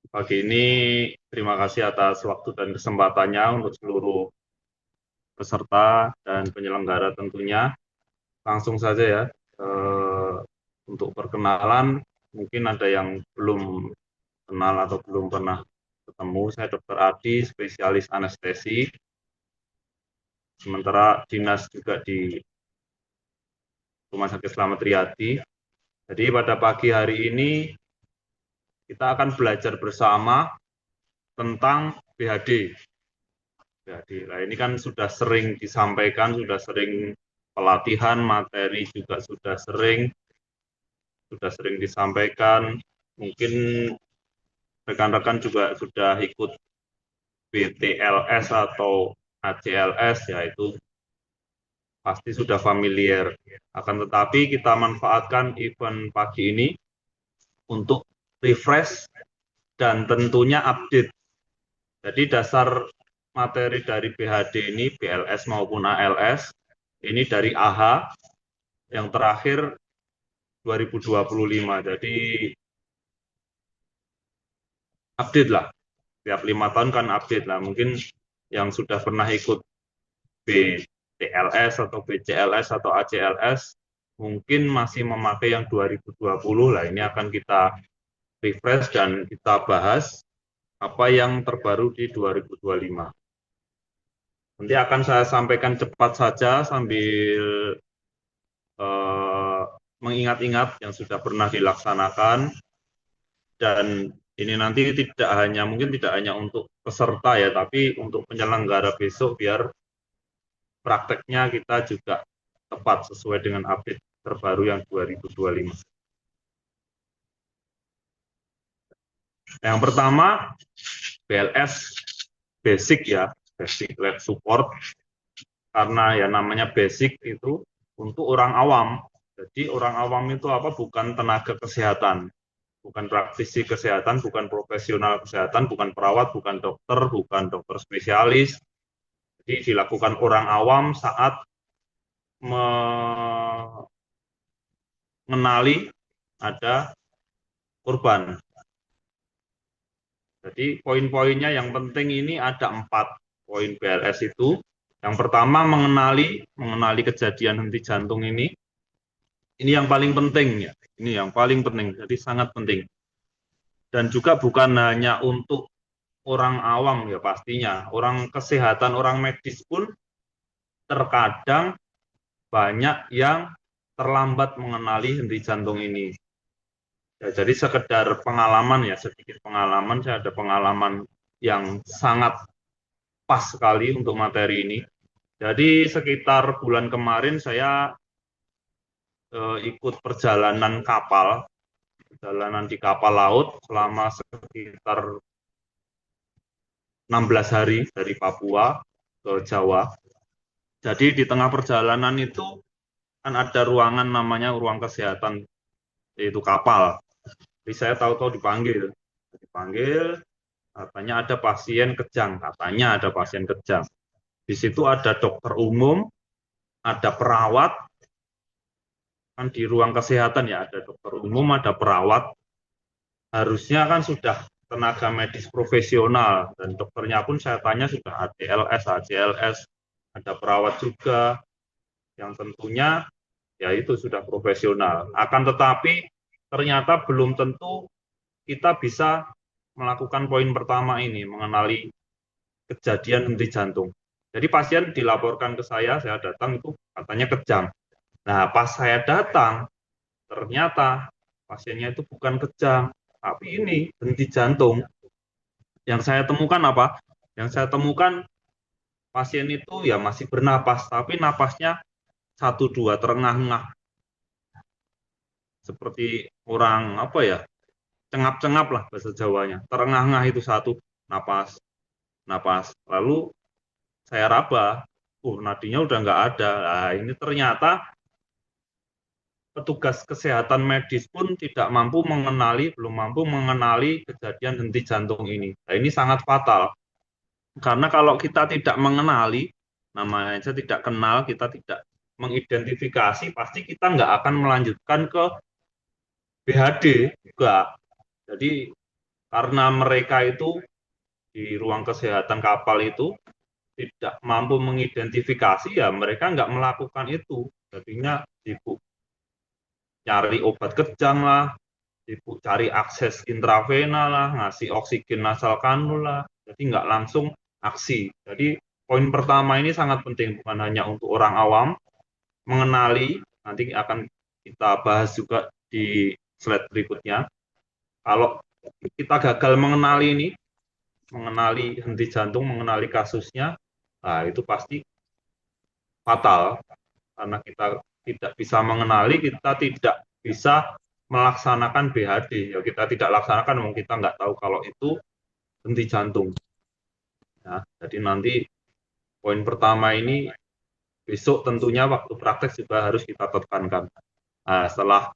Pagi ini terima kasih atas waktu dan kesempatannya untuk seluruh peserta dan penyelenggara tentunya. Langsung saja ya, eh, untuk perkenalan mungkin ada yang belum kenal atau belum pernah ketemu. Saya Dr. Adi, spesialis anestesi, sementara dinas juga di Rumah Sakit Slamet Riyadi. Jadi pada pagi hari ini kita akan belajar bersama tentang BHD. Jadi, nah ini kan sudah sering disampaikan, sudah sering pelatihan, materi juga sudah sering disampaikan. Mungkin rekan-rekan juga sudah ikut BTLS atau ACLS, yaitu pasti sudah familiar. Akan tetapi kita manfaatkan event pagi ini untuk refresh dan tentunya update. Jadi dasar materi dari BHD ini, BLS maupun ALS, ini dari AH yang terakhir 2025. Jadi update lah. Tiap 5 tahun kan update lah. Mungkin yang sudah pernah ikut BTLS atau BCLS atau ACLS mungkin masih memakai yang 2020 lah. Ini akan kita refresh dan kita bahas apa yang terbaru di 2025. Nanti akan saya sampaikan cepat saja sambil eh, mengingat-ingat yang sudah pernah dilaksanakan, dan ini nanti mungkin tidak hanya untuk peserta ya, tapi untuk penyelenggara besok biar prakteknya kita juga tepat sesuai dengan update terbaru yang 2025. Yang pertama, BLS basic ya, basic life support, karena ya namanya basic itu untuk orang awam. Jadi orang awam itu apa? Bukan tenaga kesehatan, bukan praktisi kesehatan, bukan profesional kesehatan, bukan perawat, bukan dokter spesialis. Jadi dilakukan orang awam saat mengenali ada korban. Jadi poin-poinnya yang penting ini ada 4 poin BLS itu. Yang pertama mengenali kejadian henti jantung ini. Ini yang paling penting ya. Ini yang paling penting. Jadi sangat penting. Dan juga bukan hanya untuk orang awam ya pastinya. Orang kesehatan, orang medis pun terkadang banyak yang terlambat mengenali henti jantung ini. Ya, jadi sekedar pengalaman ya, sedikit pengalaman, saya ada pengalaman yang sangat pas sekali untuk materi ini. Jadi sekitar bulan kemarin saya ikut perjalanan di kapal laut selama sekitar 16 hari dari Papua ke Jawa. Jadi di tengah perjalanan itu kan ada ruangan namanya ruang kesehatan, yaitu kapal. Jadi saya tahu-tahu dipanggil, katanya ada pasien kejang, Di situ ada dokter umum, ada perawat, kan di ruang kesehatan ya ada dokter umum, ada perawat, harusnya kan sudah tenaga medis profesional, dan dokternya pun saya tanya sudah ATLS, ACLS, ada perawat juga yang tentunya ya itu sudah profesional. Akan tetapi ternyata belum tentu kita bisa melakukan poin pertama ini, mengenali kejadian henti jantung. Jadi pasien dilaporkan ke saya datang itu katanya kejang. Nah, pas saya datang, ternyata pasiennya itu bukan kejang, tapi ini henti jantung. Yang saya temukan apa? Yang saya temukan pasien itu ya masih bernapas, tapi napasnya satu dua terengah-engah, seperti orang apa ya, cengap-cengap lah bahasa Jawanya. Terengah-engah itu satu napas, napas. Lalu saya raba, nadinya udah nggak ada. Nah, ini ternyata petugas kesehatan medis pun belum mampu mengenali kejadian henti jantung ini. Nah, ini sangat fatal. Karena kalau kita tidak mengenali, namanya saja tidak kenal, kita tidak mengidentifikasi, pasti kita nggak akan melanjutkan ke BHD juga. Jadi karena mereka itu di ruang kesehatan kapal itu tidak mampu mengidentifikasi, ya mereka nggak melakukan itu, jadinya sibuk cari obat kejang lah, sibuk cari akses intravena lah, ngasih oksigen nasal kanul lah, jadi nggak langsung aksi. Jadi poin pertama ini sangat penting, bukan hanya untuk orang awam, mengenali, nanti akan kita bahas juga di slide berikutnya. Kalau kita gagal mengenali ini, mengenali henti jantung, mengenali kasusnya, nah itu pasti fatal, karena kita tidak bisa mengenali, kita tidak bisa melaksanakan BHD. Ya kita tidak laksanakan, mungkin kita nggak tahu kalau itu henti jantung. Ya, jadi nanti poin pertama ini besok tentunya waktu praktek juga harus kita tekankan. Nah, setelah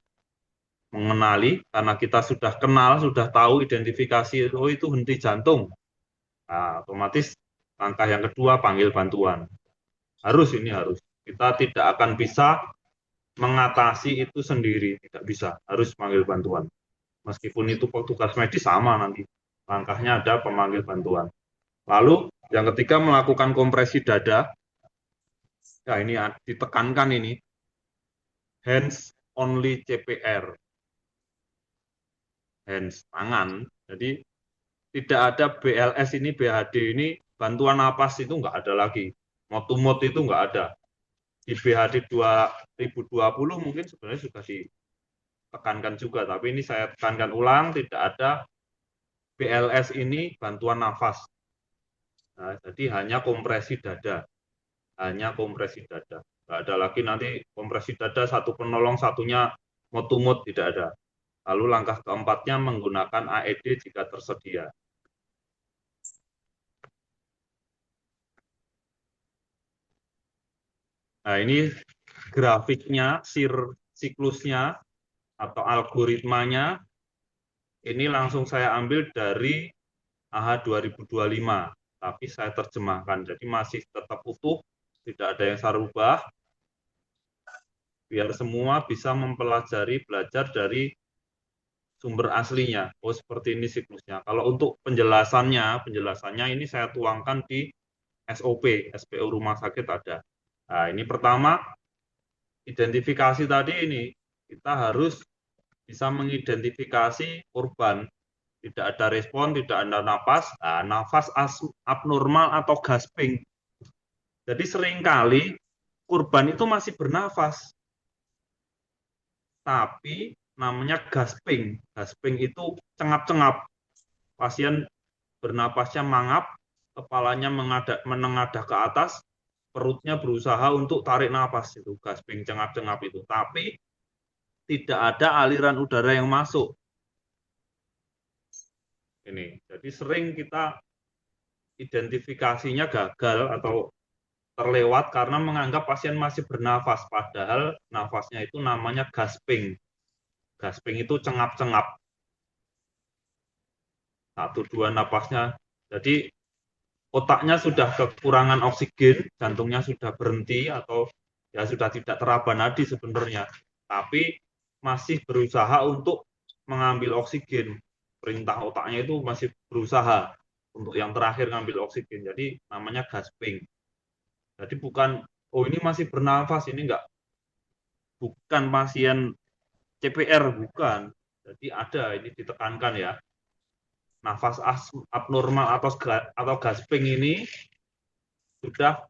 mengenali, karena kita sudah kenal, sudah tahu identifikasi, oh itu henti jantung. Nah, otomatis langkah yang kedua panggil bantuan. Harus. Kita tidak akan bisa mengatasi itu sendiri, tidak bisa, harus panggil bantuan. Meskipun itu petugas medis sama nanti, langkahnya ada pemanggil bantuan. Lalu yang ketiga melakukan kompresi dada. Ya ini ditekankan ini, hands only CPR, hands tangan. Jadi tidak ada BLS ini, BHD ini, bantuan napas itu nggak ada lagi. Motumot itu nggak ada. Di BHD 2020 mungkin sebenarnya sudah ditekankan juga, tapi ini saya tekankan ulang, tidak ada BLS ini bantuan nafas. Nah, jadi hanya kompresi dada. Hanya kompresi dada. Nggak ada lagi nanti kompresi dada, satu penolong, satunya motumot, tidak ada. Lalu langkah keempatnya menggunakan AED jika tersedia. Nah, ini grafiknya, siklusnya atau algoritmanya, ini langsung saya ambil dari AH 2025, tapi saya terjemahkan. Jadi masih tetap utuh, tidak ada yang saya rubah, biar semua bisa mempelajari, belajar dari sumber aslinya. Oh, seperti ini siklusnya. Kalau untuk penjelasannya ini saya tuangkan di SOP, SPO rumah sakit ada. Nah, ini pertama, identifikasi tadi ini, kita harus bisa mengidentifikasi korban. Tidak ada respon, tidak ada nafas, nah, nafas abnormal atau gasping. Jadi seringkali korban itu masih bernafas, tapi namanya gasping. Gasping itu cengap-cengap. Pasien bernapasnya mangap, kepalanya menengadah ke atas, perutnya berusaha untuk tarik nafas, itu gasping cengap-cengap itu. Tapi tidak ada aliran udara yang masuk. Ini, jadi sering kita identifikasinya gagal atau terlewat karena menganggap pasien masih bernafas, padahal nafasnya itu namanya gasping. Gasping itu cengap-cengap. Satu dua napasnya. Jadi otaknya sudah kekurangan oksigen, jantungnya sudah berhenti atau ya sudah tidak teraba nadi sebenarnya, tapi masih berusaha untuk mengambil oksigen. Perintah otaknya itu masih berusaha untuk yang terakhir ngambil oksigen. Jadi namanya gasping. Jadi bukan, oh ini masih bernafas, ini enggak, bukan pasien CPR, bukan. Jadi ada, ini ditekankan ya. Nafas abnormal atau gasping ini sudah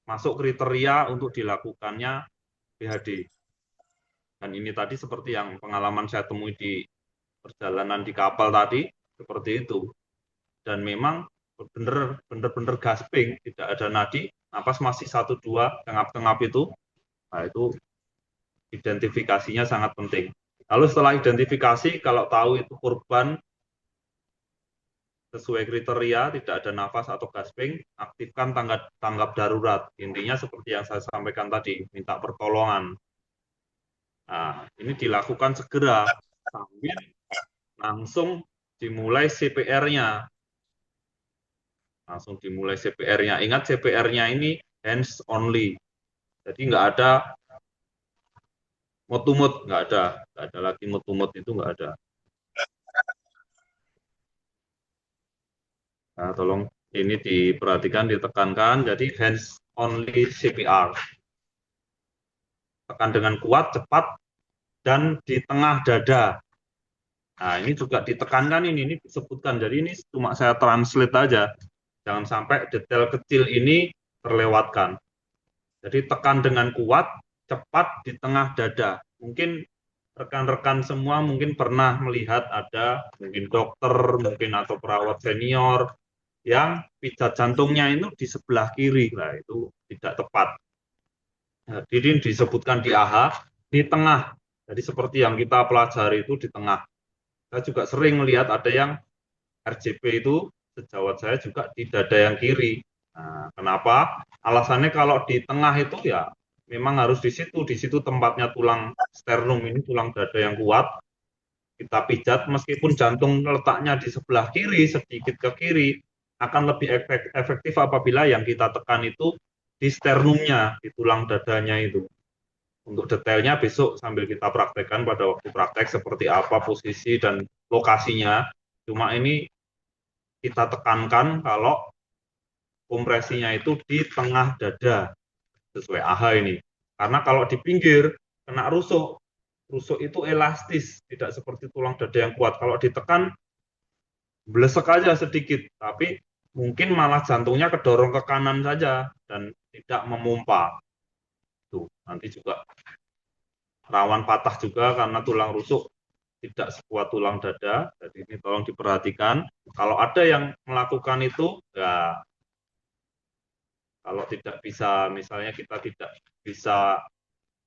masuk kriteria untuk dilakukannya PHD. Dan ini tadi seperti yang pengalaman saya temui di perjalanan di kapal tadi, seperti itu. Dan memang benar-benar gasping, tidak ada nadi, napas masih 1-2, tengap-tengap itu. Nah, itu identifikasinya sangat penting. Lalu setelah identifikasi, kalau tahu itu korban sesuai kriteria, tidak ada nafas atau gasping, aktifkan tanggap darurat. Intinya seperti yang saya sampaikan tadi, minta pertolongan. Nah, ini dilakukan segera, sambil langsung dimulai CPR-nya. Langsung dimulai CPR-nya. Ingat CPR-nya ini hands only. Jadi nggak ada motumut, nggak ada lagi motumut, itu nggak ada. Nah, tolong ini diperhatikan, ditekankan. Jadi hands only CPR. Tekan dengan kuat, cepat, dan di tengah dada. Nah, ini juga ditekankan ini disebutkan. Jadi ini cuma saya translate aja. Jangan sampai detail kecil ini terlewatkan. Jadi tekan dengan kuat, cepat di tengah dada. Mungkin rekan-rekan semua mungkin pernah melihat ada mungkin dokter, mungkin atau perawat senior yang pijat jantungnya itu di sebelah kiri. Nah, itu tidak tepat. Nah, jadi disebutkan di AH di tengah. Jadi seperti yang kita pelajari itu di tengah. Saya juga sering melihat ada yang RJP itu sejawat saya juga di dada yang kiri. Nah, kenapa? Alasannya kalau di tengah itu ya memang harus di situ tempatnya tulang sternum ini, tulang dada yang kuat. Kita pijat meskipun jantung letaknya di sebelah kiri, sedikit ke kiri, akan lebih efektif apabila yang kita tekan itu di sternumnya, di tulang dadanya itu. Untuk detailnya besok sambil kita praktekkan pada waktu praktek seperti apa posisi dan lokasinya. Cuma ini kita tekankan kalau kompresinya itu di tengah dada sesuai AH ini. Karena kalau di pinggir kena rusuk, rusuk itu elastis, tidak seperti tulang dada yang kuat. Kalau ditekan blesek aja sedikit, tapi mungkin malah jantungnya kedorong ke kanan saja dan tidak memompa. Tuh, nanti juga rawan patah juga karena tulang rusuk tidak sekuat tulang dada. Jadi ini tolong diperhatikan. Kalau ada yang melakukan itu, ya kalau tidak bisa, misalnya kita tidak bisa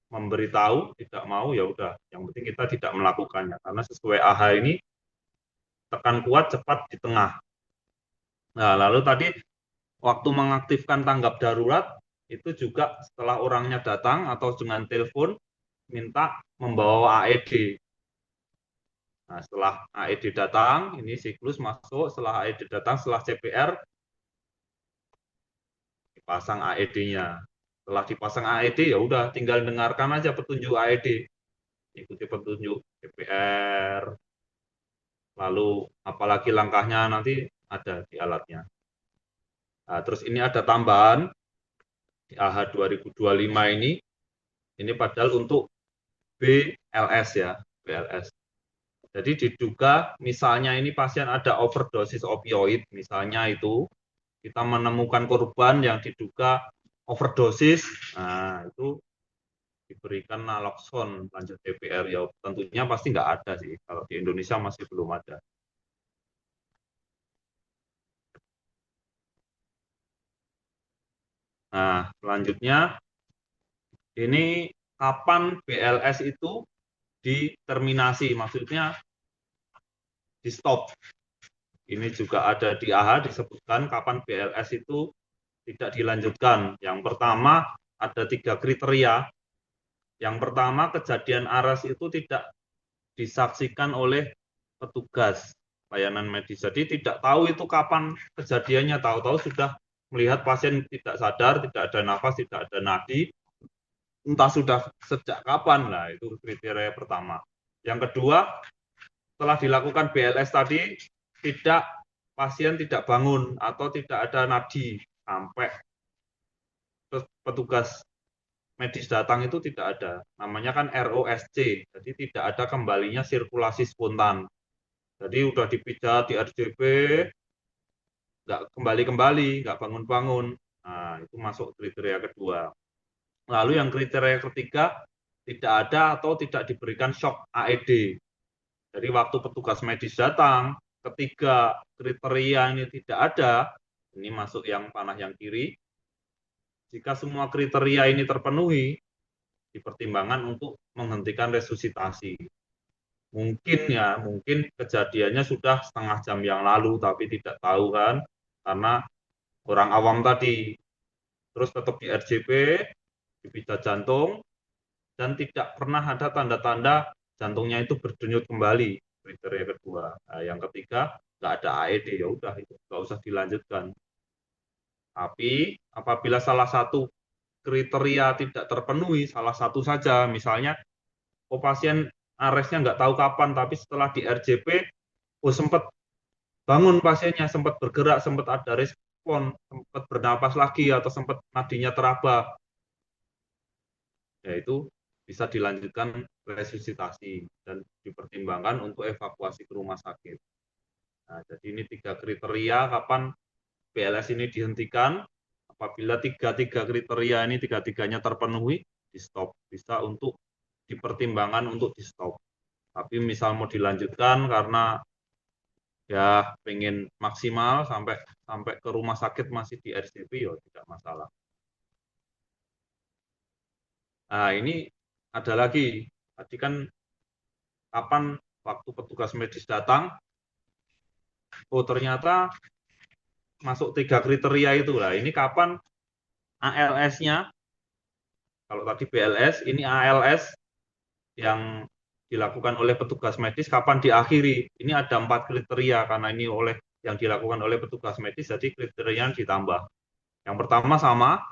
memberitahu, tidak mau, ya udah. Yang penting kita tidak melakukannya. Karena sesuai AH ini, tekan kuat, cepat di tengah. Nah, lalu tadi waktu mengaktifkan tanggap darurat, itu juga setelah orangnya datang atau dengan telepon, minta membawa AED. Nah, setelah AED datang, ini siklus masuk, setelah AED datang, setelah CPR, dipasang AED-nya. Setelah dipasang AED, ya udah tinggal dengarkan aja petunjuk AED. Ikuti petunjuk CPR, lalu apalagi langkahnya nanti ada di alatnya. Nah, terus ini ada tambahan di AH 2025 ini padahal untuk BLS ya, BLS. Jadi diduga misalnya ini pasien ada overdosis opioid, misalnya itu kita menemukan korban yang diduga overdosis, nah itu diberikan naloxone lanjut CPR ya tentunya pasti nggak ada sih, kalau di Indonesia masih belum ada. Nah, selanjutnya ini kapan BLS itu diterminasi, maksudnya di stop. Ini juga ada di AH disebutkan kapan BLS itu tidak dilanjutkan. Yang pertama ada 3 kriteria. Yang pertama kejadian ARAS itu tidak disaksikan oleh petugas layanan medis. Jadi tidak tahu itu kapan kejadiannya, tahu-tahu sudah melihat pasien tidak sadar, tidak ada nafas, tidak ada nadi, entah sudah sejak kapan. Nah, itu kriteria pertama. Yang kedua, setelah dilakukan BLS tadi, pasien tidak bangun atau tidak ada nadi sampai petugas medis datang itu tidak ada. Namanya kan ROSC, jadi tidak ada kembalinya sirkulasi spontan. Jadi udah dipijat di RJP, nggak kembali-kembali, nggak bangun-bangun. Nah, itu masuk kriteria kedua. Lalu yang kriteria ketiga, tidak ada atau tidak diberikan shock AED. Jadi waktu petugas medis datang, ketiga kriteria ini tidak ada, ini masuk yang panah yang kiri. Jika semua kriteria ini terpenuhi, dipertimbangkan untuk menghentikan resusitasi. Mungkin kejadiannya sudah setengah jam yang lalu, tapi tidak tahu kan, karena orang awam tadi. Terus tetap di RJP, dipijat jantung, dan tidak pernah ada tanda-tanda jantungnya itu berdenyut kembali. Kriteria kedua. Nah, yang ketiga, nggak ada AED, ya udah itu nggak usah dilanjutkan. Tapi apabila salah satu kriteria tidak terpenuhi, salah satu saja, misalnya pasien aresnya nggak tahu kapan, tapi setelah di RJP, sempat bangun pasiennya, sempat bergerak, sempat ada respon, sempat bernapas lagi, atau sempat nadinya teraba, yaitu bisa dilanjutkan resusitasi dan dipertimbangkan untuk evakuasi ke rumah sakit. Nah, jadi ini 3 kriteria kapan BLS ini dihentikan. Apabila tiga kriteria ini tiga-tiganya terpenuhi, di stop. Bisa untuk dipertimbangkan untuk di stop. Tapi misal mau dilanjutkan karena ya pengen maksimal sampai sampai ke rumah sakit masih di RCP, ya tidak masalah. Nah, ini ada lagi. Tadi kan kapan waktu petugas medis datang, oh ternyata masuk 3 kriteria itu lah. Ini kapan ALS-nya, kalau tadi BLS, ini ALS yang dilakukan oleh petugas medis kapan diakhiri. Ini ada 4 kriteria karena ini oleh yang dilakukan oleh petugas medis, jadi kriteria ditambah. Yang pertama sama,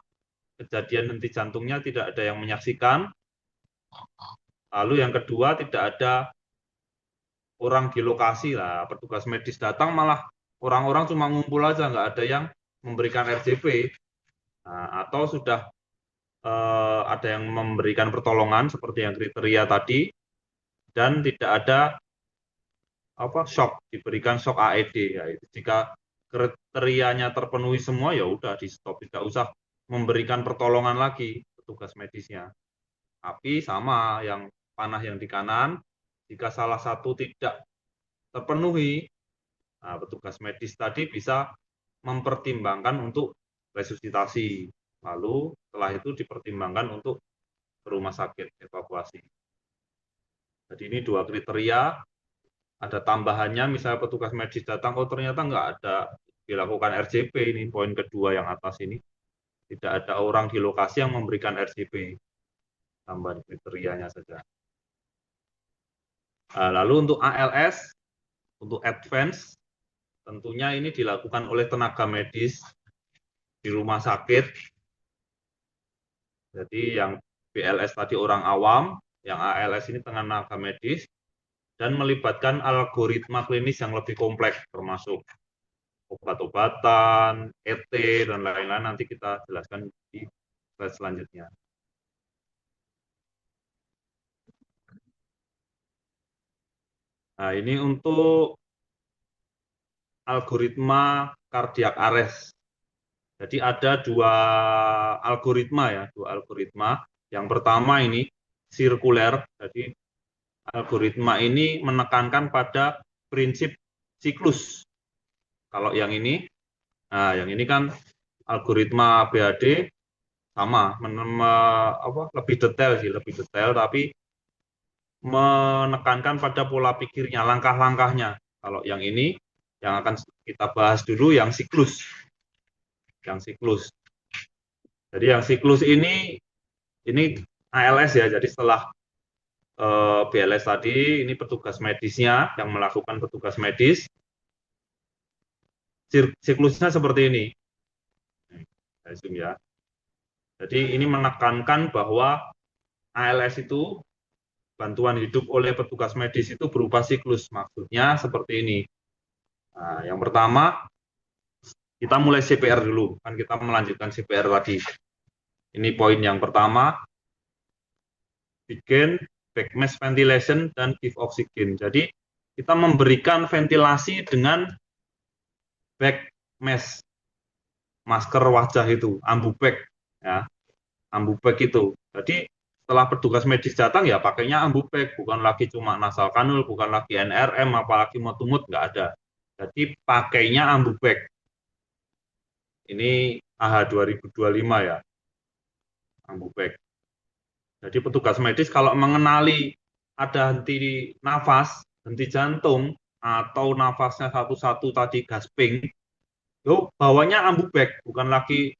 kejadian henti jantungnya tidak ada yang menyaksikan. Lalu yang kedua, tidak ada orang di lokasi lah. Petugas medis datang malah orang-orang cuma ngumpul aja, nggak ada yang memberikan RJP. Nah, atau sudah ada yang memberikan pertolongan seperti yang kriteria tadi, dan tidak ada shock, diberikan shock AED. Ya, jika kriterianya terpenuhi semua, ya udah di stop, tidak usah memberikan pertolongan lagi petugas medisnya. Tapi sama yang panah yang di kanan, jika salah satu tidak terpenuhi, nah, petugas medis tadi bisa mempertimbangkan untuk resusitasi. Lalu setelah itu dipertimbangkan untuk ke rumah sakit evakuasi. Jadi ini 2 kriteria. Ada tambahannya, misalnya petugas medis datang, oh ternyata nggak ada dilakukan RJP, ini poin kedua yang atas ini. Tidak ada orang di lokasi yang memberikan RJP. Tambahan kriterianya saja. Nah, lalu untuk ALS, untuk advance, tentunya ini dilakukan oleh tenaga medis di rumah sakit. Jadi yang BLS tadi orang awam, yang ALS ini tenaga medis, dan melibatkan algoritma klinis yang lebih kompleks, termasuk obat-obatan, ET, dan lain-lain. Nanti kita jelaskan di slide selanjutnya. Nah, ini untuk algoritma cardiac arrest. Jadi ada dua algoritma. Yang pertama ini sirkuler. Jadi algoritma ini menekankan pada prinsip siklus. Kalau yang ini, nah yang ini kan algoritma BAD sama, lebih detail, tapi menekankan pada pola pikirnya, langkah-langkahnya. Kalau yang ini, yang akan kita bahas dulu, yang siklus. Jadi yang siklus ini ALS ya. Jadi setelah BLS tadi, ini petugas medisnya yang melakukan petugas medis. Siklusnya seperti ini. Zoom ya. Jadi ini menekankan bahwa ALS itu bantuan hidup oleh petugas medis itu berupa siklus. Maksudnya seperti ini. Nah, yang pertama, kita mulai CPR dulu. Kan kita melanjutkan CPR tadi. Ini poin yang pertama. Begin, back mask ventilation, dan give oxygen. Jadi kita memberikan ventilasi dengan back mask, masker wajah itu, ambubek. Ya, ambubek itu. Jadi setelah petugas medis datang ya pakainya ambubek, bukan lagi cuma nasal kanul, bukan lagi NRM, apalagi motumut, nggak ada. Jadi pakainya ambubek. Ini AH 2025 ya, ambubek. Jadi petugas medis kalau mengenali ada henti nafas, henti jantung, atau nafasnya satu-satu tadi gasping, yuk bawanya ambubek, bukan lagi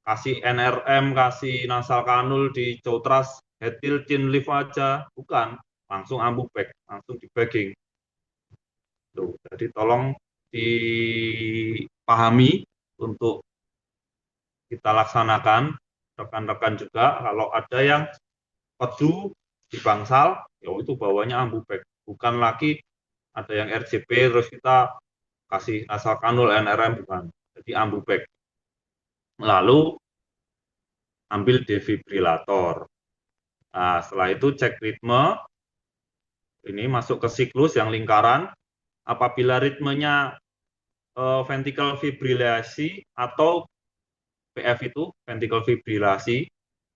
kasih NRM, kasih nasal kanul di Cotras, Hetil, Chinleaf aja, bukan, langsung ambubek, langsung di bagging. Tuh, jadi tolong dipahami untuk kita laksanakan, rekan-rekan juga, kalau ada yang pedu di bangsal, ya itu bawahnya ambubek, bukan lagi ada yang RJP terus kita kasih asal kanul NRM bukan. Jadi ambubek. Lalu ambil defibrilator. Nah, setelah itu cek ritme. Ini masuk ke siklus yang lingkaran. Apabila ritmenya ventricle fibrilasi atau PF itu ventricle fibrilasi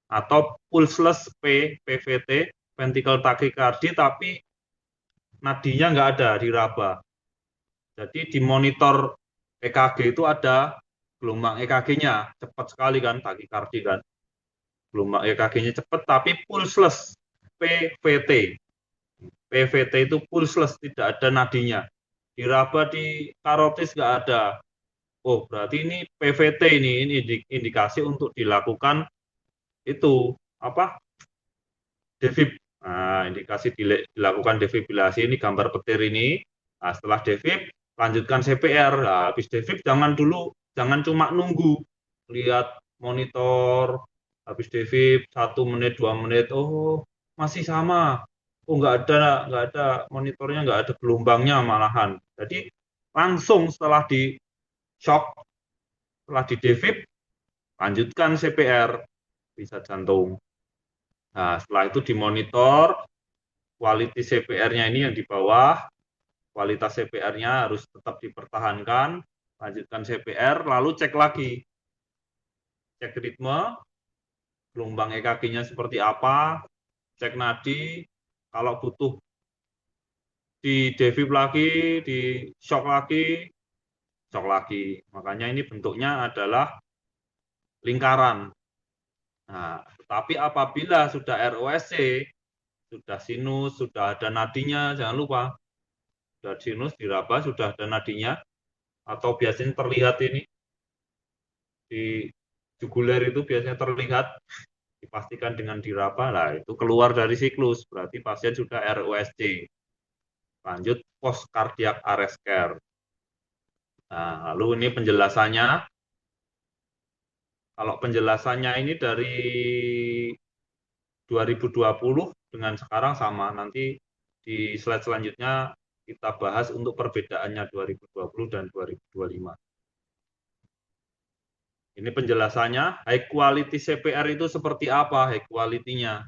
atau pulseless PVT ventricle tachycardia tapi nadinya nggak ada diraba. Jadi di monitor EKG itu ada gelombang EKG-nya cepat sekali kan tachycardia kan. Gelombang EKG-nya cepat tapi pulseless PVT. PVT itu pulseless tidak ada nadinya. Diraba di karotis nggak ada. Oh, berarti ini PVT ini indikasi untuk dilakukan itu apa? Defib. Nah, indikasi dilakukan defibrilasi ini gambar petir ini. Nah, setelah defib lanjutkan CPR. Nah, habis defib jangan cuma nunggu lihat monitor habis defib 1 menit 2 menit. Oh, masih sama. Oh, nggak ada monitornya, nggak ada gelombangnya malahan. Jadi langsung setelah di shock, setelah di defib lanjutkan CPR bisa jantung. Nah, setelah itu dimonitor kualitas CPR-nya ini yang di bawah, kualitas CPR-nya harus tetap dipertahankan, lanjutkan CPR, lalu cek lagi, cek ritme, gelombang EKG-nya seperti apa, cek nadi, kalau butuh di defib lagi, di shock lagi, shock lagi. Makanya ini bentuknya adalah lingkaran. Nah, tetapi apabila sudah ROSC, sudah sinus, sudah ada nadinya, jangan lupa, sudah sinus diraba, sudah ada nadinya, atau biasanya terlihat ini di juguler itu biasanya terlihat, dipastikan dengan diraba, lah itu keluar dari siklus, berarti pasien sudah ROSC. Lanjut post cardiac arrest care. Nah, lalu ini penjelasannya. Kalau penjelasannya ini dari 2020 dengan sekarang sama. Nanti di slide selanjutnya kita bahas untuk perbedaannya 2020 dan 2025. Ini penjelasannya, high quality CPR itu seperti apa high quality-nya.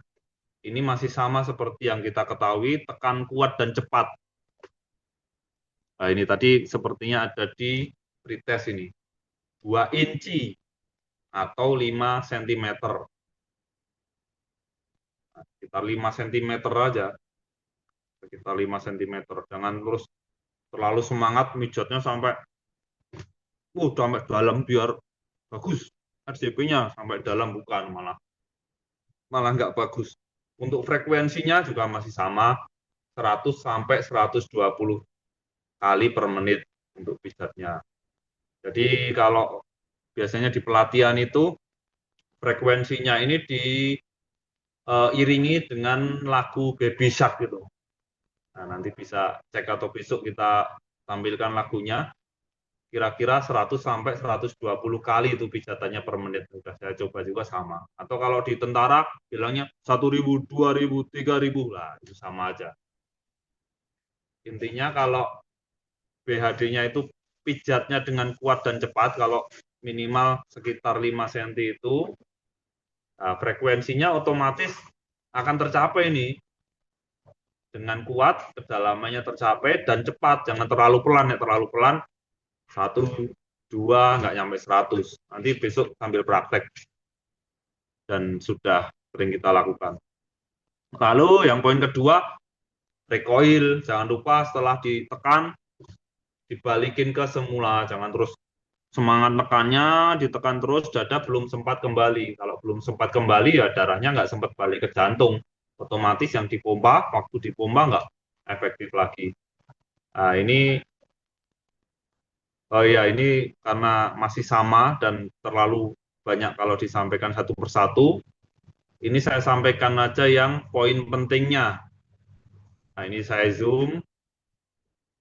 Ini masih sama seperti yang kita ketahui, tekan kuat dan cepat. Nah, ini tadi sepertinya ada di pretest ini. 2 inci atau 5 cm. Nah, sekitar 5 cm aja. Sekitar 5 cm. Jangan terus terlalu semangat mijotnya sampai dalam biar bagus. RCP-nya sampai dalam bukan, malah nggak bagus. Untuk frekuensinya juga masih sama, 100 sampai 120 kali per menit untuk pijatnya. Jadi kalau biasanya di pelatihan itu frekuensinya ini diiringi dengan lagu Baby Shark gitu. Nah, nanti bisa cek atau besok kita tampilkan lagunya. Kira-kira 100 sampai 120 kali itu pijatannya per menit. Sudah saya coba juga sama. Atau kalau di tentara bilangnya 1.000, 2.000, 3.000 lah, itu sama aja. Intinya kalau BHD-nya itu pijatnya dengan kuat dan cepat, kalau minimal sekitar 5 cm itu, nah, frekuensinya otomatis akan tercapai nih. Dengan kuat, kedalamannya tercapai, dan cepat. Jangan terlalu pelan, ya terlalu pelan, 1, 2, nggak nyampe 100. Nanti besok sambil praktek. Dan sudah sering kita lakukan. Lalu yang poin kedua, recoil. Jangan lupa setelah ditekan, dibalikin ke semula. Jangan terus semangat nekannya, ditekan terus, dada belum sempat kembali. Kalau belum sempat kembali, ya darahnya nggak sempat balik ke jantung. Otomatis yang dipompa, waktu dipompa nggak efektif lagi. Nah, ini ini karena masih sama dan terlalu banyak kalau disampaikan satu persatu. Ini saya sampaikan aja yang poin pentingnya. Nah, ini saya zoom.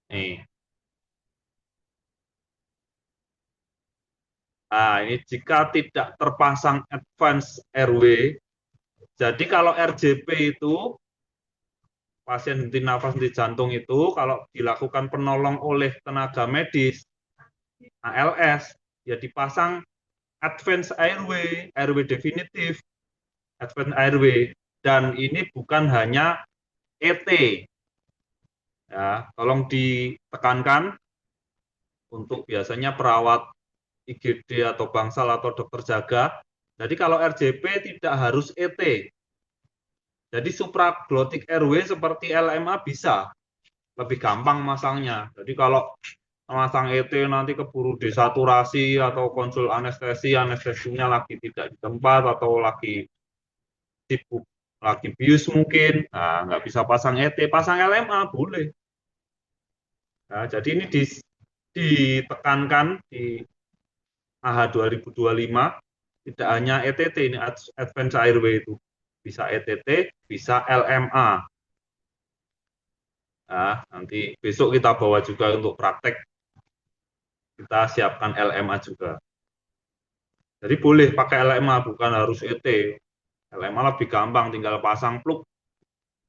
Nih. Nah, ini jika tidak terpasang advance airway, jadi kalau RJP itu pasien henti nafas, henti jantung itu kalau dilakukan penolong oleh tenaga medis, ALS, ya dipasang advance airway, airway definitif, advance airway, dan ini bukan hanya ET. Ya, tolong ditekankan untuk biasanya perawat IGD atau bangsal atau dokter jaga. Jadi kalau RJP tidak harus ET. Jadi supraglottic airway seperti LMA bisa, lebih gampang masangnya. Jadi kalau masang ET nanti keburu desaturasi atau konsul anestesi, anestesinya lagi tidak di tempat atau lagi sibuk, lagi bius mungkin, nah nggak bisa pasang ET, pasang LMA boleh. Nah, jadi ini ditekankan di AH 2025 tidak hanya ETT, ini Advanced Airway itu bisa ETT, bisa LMA. Nah, nanti besok kita bawa juga untuk praktek, kita siapkan LMA juga. Jadi boleh pakai LMA, bukan harus ET. LMA lebih gampang, tinggal pasang plug,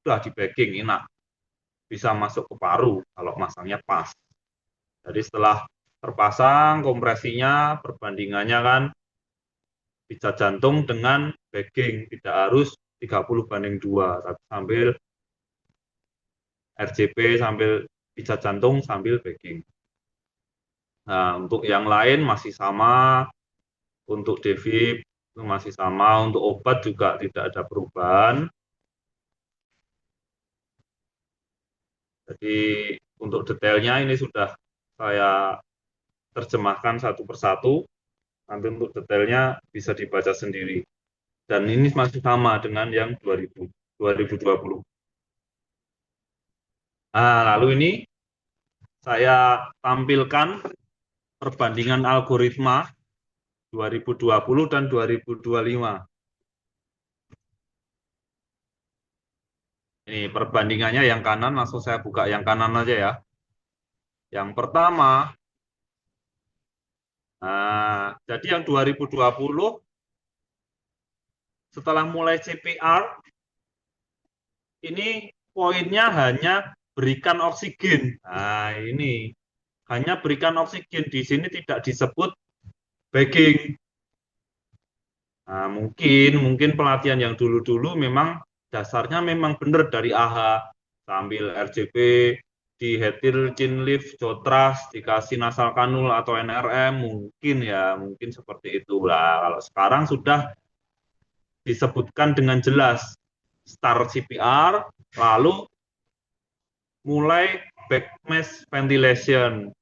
udah di backing, enak. Bisa masuk ke paru kalau masangnya pas. Jadi setelah terpasang, kompresinya, perbandingannya kan pijat jantung dengan backing, tidak harus 30:2, tapi sambil RJP sambil pijat jantung sambil backing. Nah, untuk yang lain masih sama, untuk devib itu masih sama, untuk obat juga tidak ada perubahan. Jadi untuk detailnya ini sudah saya terjemahkan satu persatu, nanti untuk detailnya bisa dibaca sendiri. Dan ini masih sama dengan yang 2020. Nah, lalu ini saya tampilkan perbandingan algoritma 2020 dan 2025. Ini perbandingannya yang kanan, langsung saya buka yang kanan aja ya. Yang pertama, nah, jadi yang 2020, setelah mulai CPR, ini poinnya hanya berikan oksigen. Nah, ini hanya berikan oksigen, di sini tidak disebut bagging. Nah, mungkin pelatihan yang dulu-dulu memang dasarnya memang benar dari AHA, sambil RJP, di hetil, chinlift, jotras, dikasih nasal kanul atau NRM, mungkin ya, mungkin seperti itulah. Kalau sekarang sudah disebutkan dengan jelas, start CPR, lalu mulai back mask ventilation,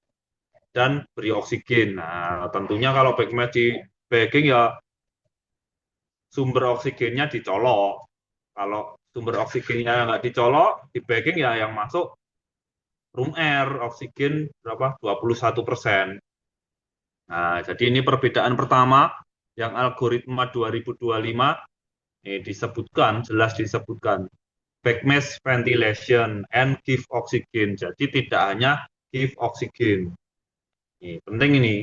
dan beri oksigen. Nah, tentunya kalau back mask di bagging ya sumber oksigennya dicolok. Kalau sumber oksigennya nggak dicolok, di bagging ya yang masuk room air, oksigen berapa? 21%. Nah, jadi ini perbedaan pertama yang algoritma 2025 ini disebutkan, jelas disebutkan. Back mask ventilation and give oxygen. Jadi tidak hanya give oxygen. Ini penting ini.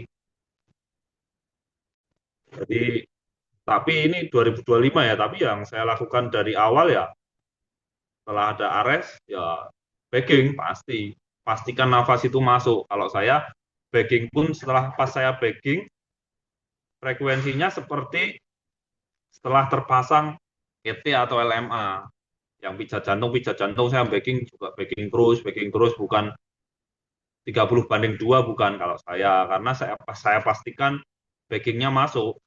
Jadi tapi ini 2025 ya, tapi yang saya lakukan dari awal ya, setelah ada ARES, ya bagging pasti. Pastikan nafas itu masuk. Kalau saya bagging pun setelah pas saya bagging, frekuensinya seperti setelah terpasang ET atau LMA. Yang pijat jantung saya bagging terus, bukan 30:2, bukan kalau saya. Karena saya pastikan baggingnya masuk.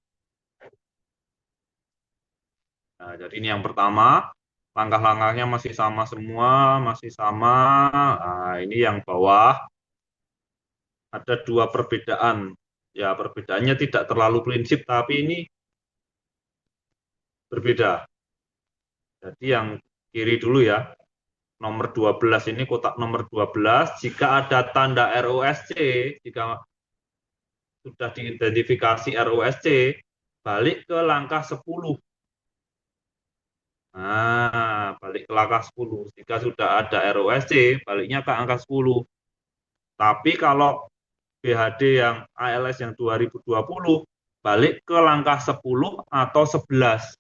Nah, jadi ini yang pertama, langkah-langkahnya masih sama semua, masih sama. Nah, ini yang bawah, ada dua perbedaan. Ya, perbedaannya tidak terlalu prinsip, tapi ini berbeda. Jadi yang kiri dulu ya, nomor 12 ini, kotak nomor 12, jika ada tanda ROSC, jika sudah diidentifikasi ROSC, balik ke langkah 10. Nah, balik ke langkah 10. Jika sudah ada ROSC, baliknya ke angka 10. Tapi kalau BHD yang ALS yang 2020, balik ke langkah 10 atau 11.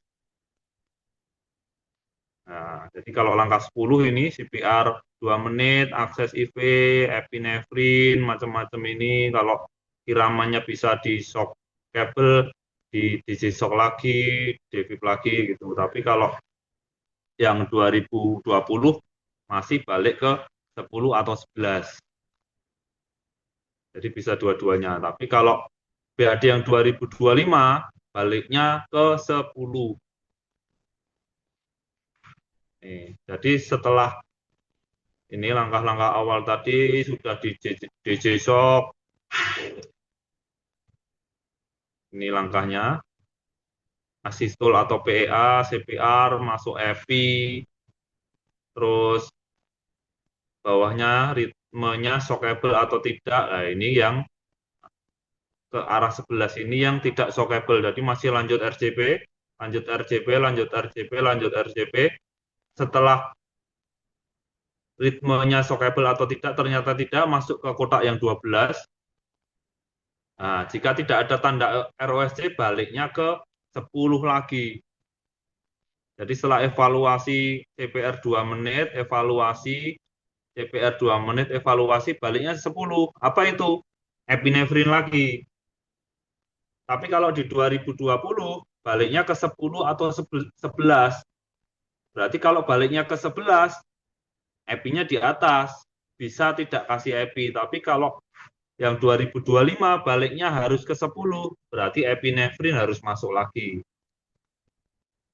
Nah, jadi kalau langkah 10 ini CPR 2 menit, akses IV, epinefrin, macam-macam ini kalau iramanya bisa di shock kabel, di shock lagi, devip lagi gitu. Tapi kalau yang 2020 masih balik ke 10 atau 11. Jadi bisa dua-duanya. Tapi kalau BAD yang 2025 baliknya ke 10. Jadi setelah ini langkah-langkah awal tadi sudah di DJ Shock, ini langkahnya, asistol atau PEA, CPR, masuk EPI, terus bawahnya ritmenya shockable atau tidak. Nah, ini yang ke arah 11 ini yang tidak shockable. Jadi masih lanjut RJP, lanjut RJP, lanjut RJP, lanjut RJP. Setelah ritmenya shockable atau tidak, ternyata tidak masuk ke kotak yang 12. Nah, jika tidak ada tanda ROSC, baliknya ke 10 lagi. Jadi setelah evaluasi CPR 2 menit, evaluasi CPR 2 menit, evaluasi baliknya 10. Apa itu? Epinefrin lagi. Tapi kalau di 2020, baliknya ke 10 atau 11. Berarti kalau baliknya ke 11, epinya di atas. Bisa tidak kasih epi. Tapi kalau yang 2025 baliknya harus ke 10, berarti epinefrin harus masuk lagi.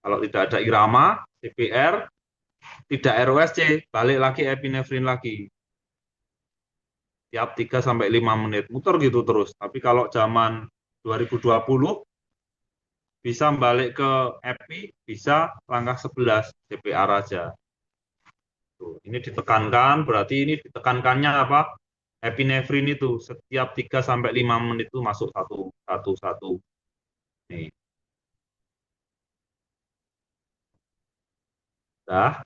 Kalau tidak ada irama, CPR, tidak ROSC, balik lagi epinefrin lagi. Tiap 3 sampai 5 menit, muter gitu terus. Tapi kalau zaman 2020 bisa balik ke epi, bisa langkah 11 CPR aja. Tuh, ini ditekankan, berarti ini ditekankannya apa? Epinefrin itu setiap 3 sampai 5 menit itu masuk satu satu satu. Nih. Nah,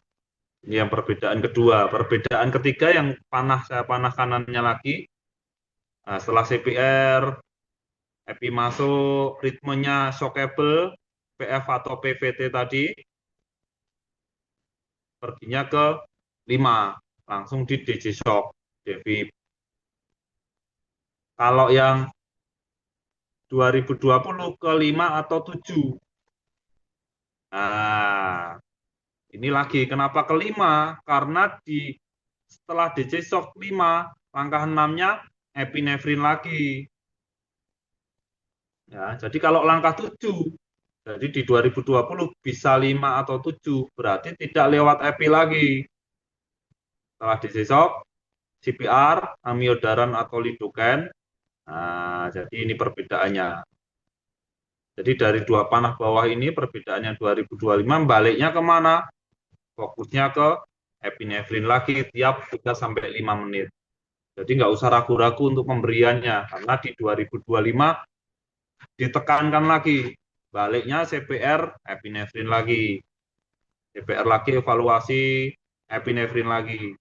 ini yang perbedaan kedua. Perbedaan ketiga yang saya panah kanannya lagi. Nah, setelah CPR, epi masuk, ritmenya shockable, PF atau PVT tadi, perginya ke 5, langsung di DJ shock, Devi. Kalau yang 2020 ke 5 atau 7. Nah, ini lagi kenapa ke 5? Karena setelah DJ shock 5, langkah 6-nya epinefrin lagi. Ya, jadi kalau langkah 7, jadi di 2020 bisa 5 atau 7, berarti tidak lewat epi lagi. Setelah DJ shock, CPR, amiodaran atau lidocaine. Nah, jadi ini perbedaannya. Jadi dari dua panah bawah ini perbedaannya 2025 baliknya kemana? Fokusnya ke epinefrin lagi tiap 3 sampai 5 menit. Jadi nggak usah ragu-ragu untuk pemberiannya karena di 2025 ditekankan lagi baliknya CPR epinefrin lagi. CPR lagi evaluasi epinefrin lagi.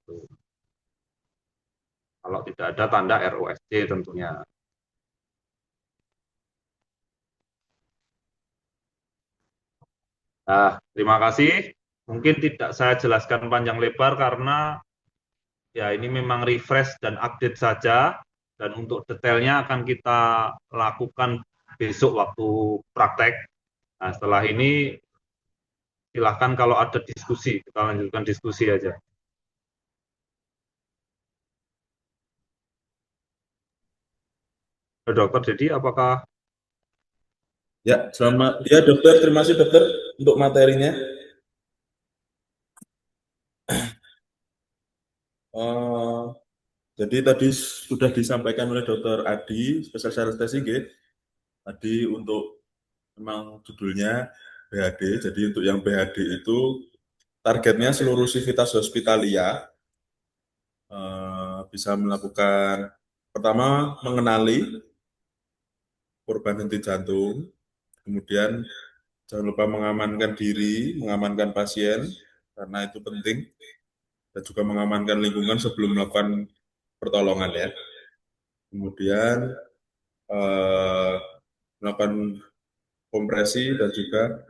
Kalau tidak ada tanda ROSC tentunya. Nah, terima kasih. Mungkin tidak saya jelaskan panjang lebar karena ya ini memang refresh dan update saja. Dan untuk detailnya akan kita lakukan besok waktu praktek. Nah, setelah ini silahkan kalau ada diskusi, kita lanjutkan diskusi aja. Dokter, jadi apakah Ya, selamat. Ya, dokter. Terima kasih, dokter, untuk materinya. Eh, jadi tadi sudah disampaikan oleh dokter Adi, spesialis anestesi, tadi untuk memang judulnya BHD. Jadi untuk yang BHD itu targetnya seluruh sivitas hospitalia bisa melakukan pertama mengenali korban henti jantung, kemudian jangan lupa mengamankan diri, mengamankan pasien karena itu penting, dan juga mengamankan lingkungan sebelum melakukan pertolongan ya. Kemudian eh, melakukan kompresi dan juga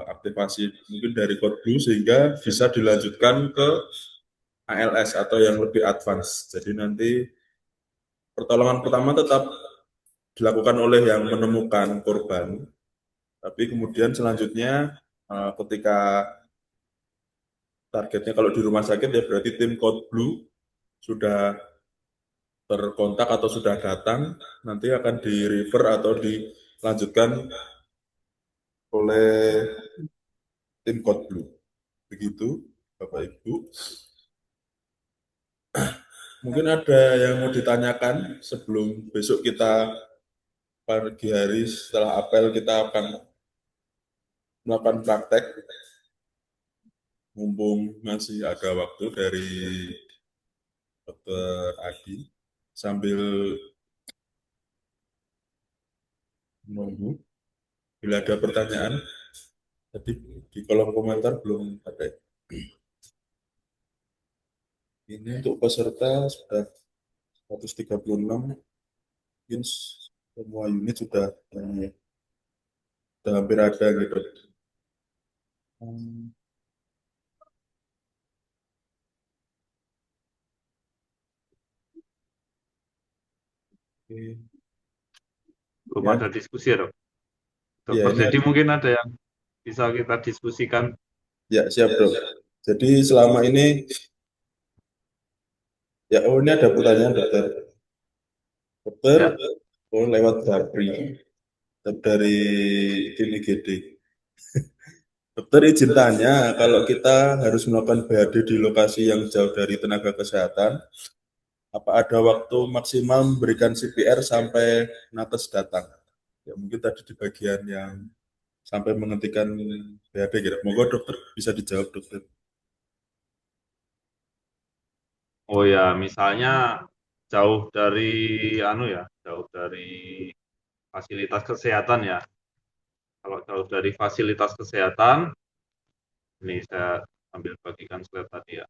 aktivasi mungkin dari code blue sehingga bisa dilanjutkan ke ALS atau yang lebih advance. Jadi nanti pertolongan pertama tetap dilakukan oleh yang menemukan korban, tapi kemudian selanjutnya ketika targetnya kalau di rumah sakit ya berarti tim code blue sudah terkontak atau sudah datang, nanti akan di refer atau dilanjutkan oleh tim code blue. Begitu, Bapak Ibu. Mungkin ada yang mau ditanyakan sebelum besok kita pagi hari setelah apel kita akan melakukan praktek, mumpung masih ada waktu dari Dokter Adi sambil menunggu. Bila ada pertanyaan, tadi di kolom komentar belum ada. Ini untuk peserta sudah 136, mungkin semua unit sudah hampir ada gitu. Hmm, Oke. Belum Ya, ada diskusi ya, Dok. ya Dokter ini Dedi mungkin ada yang bisa kita diskusikan. ya siap dok. Jadi selama ini ya oh ini ada pertanyaan dokter. Dokter, Ya, oh lewat Barbri dari tim IGD. Dokter izin tanya, kalau kita harus melakukan BHD di lokasi yang jauh dari tenaga kesehatan, apa ada waktu maksimal memberikan CPR sampai nakes datang? Ya mungkin tadi di bagian yang sampai menghentikan BHD gitu. Moga dokter bisa dijawab dokter. oh ya, misalnya jauh dari jauh dari fasilitas kesehatan ya. Kalau jauh dari fasilitas kesehatan, ini saya ambil bagikan slide tadi ya.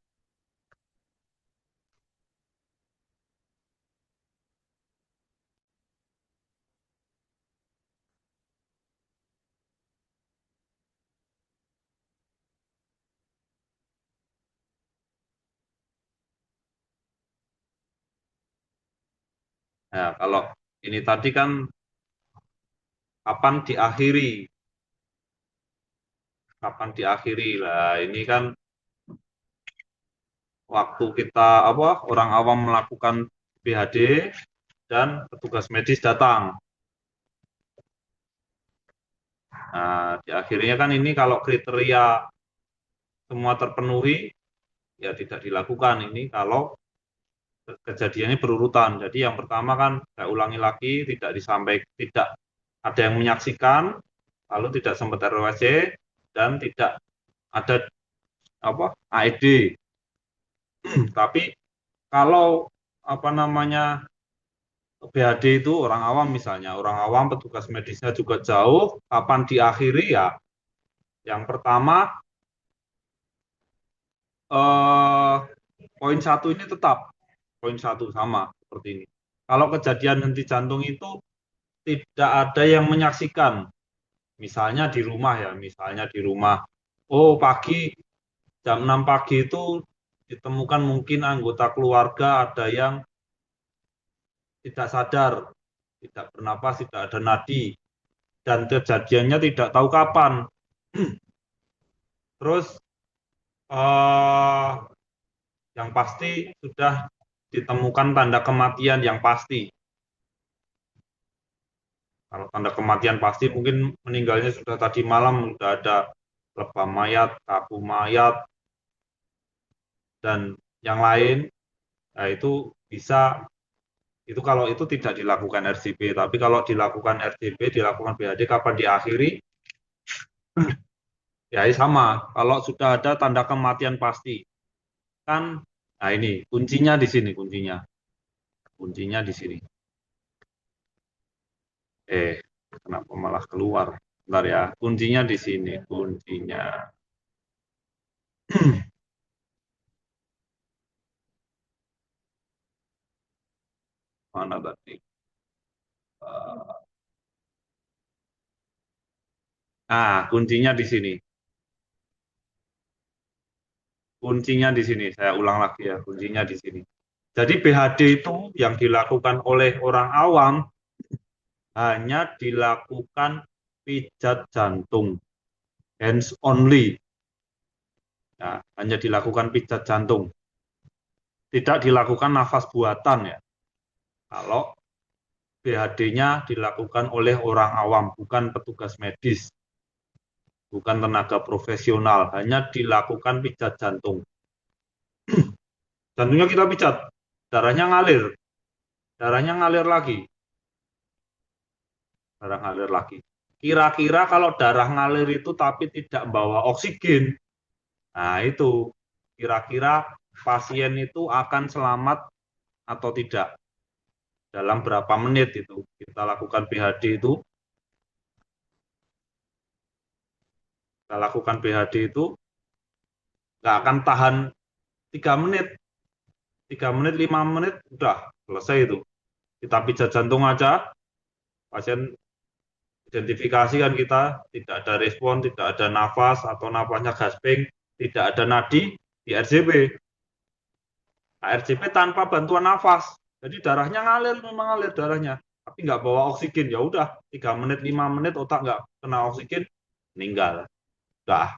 Nah, kalau ini tadi kan kapan diakhiri, kapan diakhiri lah. Ini kan waktu kita orang awam melakukan BHD dan petugas medis datang. Nah, di akhirnya kan ini kalau kriteria semua terpenuhi, ya tidak dilakukan ini kalau kejadiannya berurutan. Jadi yang pertama kan saya ulangi lagi, tidak ada yang menyaksikan, lalu tidak sempat RWC dan tidak ada AED. Tapi kalau BHD itu orang awam misalnya, orang awam petugas medisnya juga jauh, kapan diakhiri ya? Yang pertama eh, poin satu ini tetap poin satu sama seperti ini. Kalau kejadian henti jantung itu tidak ada yang menyaksikan, misalnya di rumah ya, misalnya di rumah. Oh pagi jam 6 pagi itu ditemukan mungkin anggota keluarga ada yang tidak sadar, tidak bernapas, tidak ada nadi, dan kejadiannya tidak tahu kapan. Terus eh, yang pasti sudah ditemukan tanda kematian yang pasti. Kalau tanda kematian pasti mungkin meninggalnya sudah tadi malam, sudah ada lebam mayat, kaku mayat, dan yang lain. Nah, itu kalau itu tidak dilakukan RCP, tapi kalau dilakukan RCP, dilakukan BHD kapan diakhiri, ya sama. Kalau sudah ada tanda kematian pasti, kan, nah ini kuncinya di sini, kuncinya di sini. Eh, kenapa malah keluar? Bentar ya, kuncinya di sini, kuncinya. Mana tadi? Nah, kuncinya di sini. Kuncinya di sini. Saya ulang lagi ya, kuncinya di sini. Jadi BHD itu yang dilakukan oleh orang awam hanya dilakukan pijat jantung, hands only. Ya, hanya dilakukan pijat jantung. Tidak dilakukan nafas buatan ya. Kalau BHD-nya dilakukan oleh orang awam, bukan petugas medis, bukan tenaga profesional, hanya dilakukan pijat jantung. Jantungnya kita pijat, darahnya ngalir lagi, darah ngalir lagi. Kira-kira kalau darah ngalir itu tapi tidak membawa oksigen, nah itu kira-kira pasien itu akan selamat atau tidak dalam berapa menit itu kita lakukan BHD itu kita lakukan BHD itu nggak akan tahan 3 menit 3 menit 5 menit udah selesai itu kita pijat jantung aja pasien identifikasi kan kita tidak ada respon tidak ada nafas atau nafasnya gasping tidak ada nadi di RJP RJP tanpa bantuan nafas jadi darahnya ngalir memang ngalir darahnya tapi nggak bawa oksigen ya udah 3 menit 5 menit otak nggak kena oksigen meninggal udah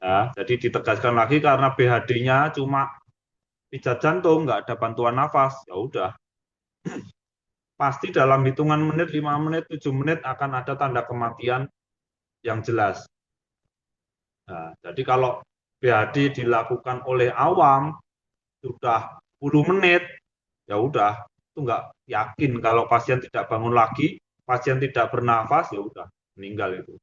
ya, jadi ditegaskan lagi karena BHD-nya cuma pijat jantung nggak ada bantuan nafas ya udah pasti dalam hitungan menit 5 menit 7 menit akan ada tanda kematian yang jelas. Nah, jadi kalau BHD dilakukan oleh awam sudah 10 menit ya udah itu nggak yakin kalau pasien tidak bangun lagi pasien tidak bernafas ya udah meninggal itu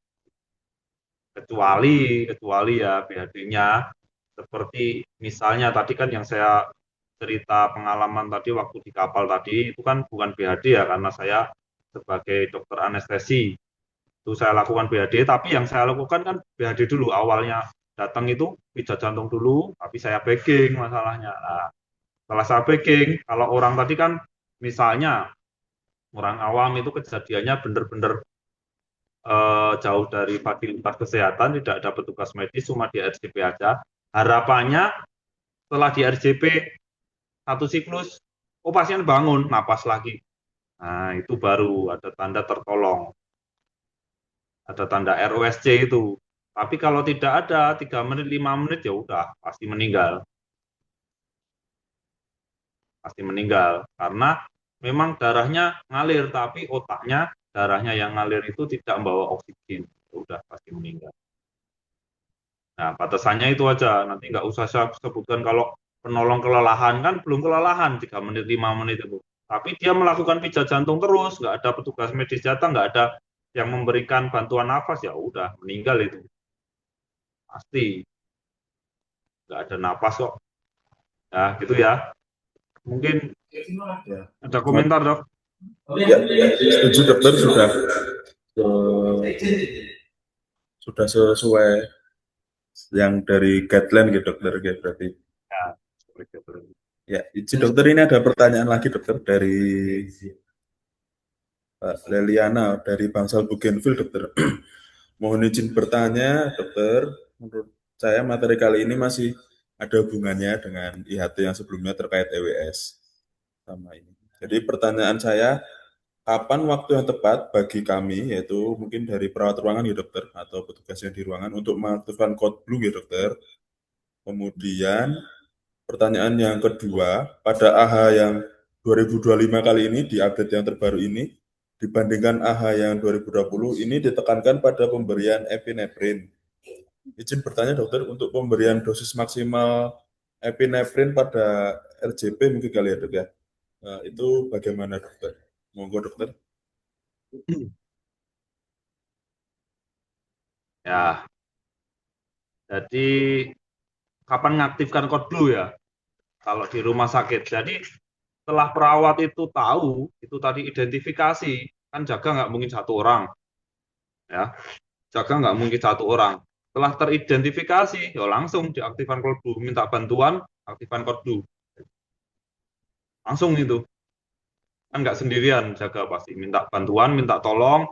kecuali ya BHD-nya seperti misalnya tadi kan yang saya cerita pengalaman tadi waktu di kapal tadi itu kan bukan BHD ya karena saya sebagai dokter anestesi itu saya lakukan BHD tapi yang saya lakukan kan BHD dulu awalnya datang itu pijat jantung dulu tapi saya bagging masalahnya nah, setelah saya bagging kalau orang tadi kan misalnya orang awam itu kejadiannya benar-benar jauh dari fasilitas kesehatan tidak ada petugas medis cuma di RJP aja harapannya setelah di RJP satu siklus oh pasien bangun napas lagi nah itu baru ada tanda tertolong ada tanda ROSC itu tapi kalau tidak ada 3 menit 5 menit ya udah pasti meninggal karena memang darahnya ngalir tapi otaknya darahnya yang ngalir itu tidak membawa oksigen ya udah pasti meninggal. Nah batasannya itu aja nanti nggak usah saya sebutkan kalau penolong kelelahan kan belum kelelahan 3 menit 5 menit itu tapi dia melakukan pijat jantung terus nggak ada petugas medis datang nggak ada yang memberikan bantuan nafas ya udah meninggal itu pasti nggak ada nafas kok ya gitu ya mungkin Ya, ada komentar dok. ya, setuju dokter sudah sesuai yang dari guideline gitu dokter gitu berarti. Ya, seperti itu. Ya, izin dokter ini ada pertanyaan lagi dokter dari Pak Leliana dari Bangsal Bougainville dokter. Mohon izin bertanya dokter, menurut saya materi kali ini masih ada hubungannya dengan IHT yang sebelumnya terkait EWS sama ini. Jadi pertanyaan saya, kapan waktu yang tepat bagi kami, yaitu mungkin dari perawat ruangan ya dokter, atau petugas yang di ruangan untuk mengaktifkan code blue ya dokter. Kemudian pertanyaan yang kedua, pada AH yang 2025 kali ini, di update yang terbaru ini, dibandingkan AH yang 2020, ini ditekankan pada pemberian epinefrin. Izin bertanya dokter, untuk pemberian dosis maksimal epinefrin pada RJP mungkin kali ya dok ya. Nah, itu bagaimana dokter? Monggo dokter. Ya, jadi kapan mengaktifkan code blue ya? Kalau di rumah sakit. Jadi setelah perawat itu tahu, itu tadi identifikasi, kan jaga nggak mungkin satu orang, ya. Jaga nggak mungkin satu orang. Setelah teridentifikasi, ya langsung diaktifkan code blue, minta bantuan, aktifkan code blue. Langsung itu. Kan nggak sendirian jaga pasti minta bantuan, minta tolong,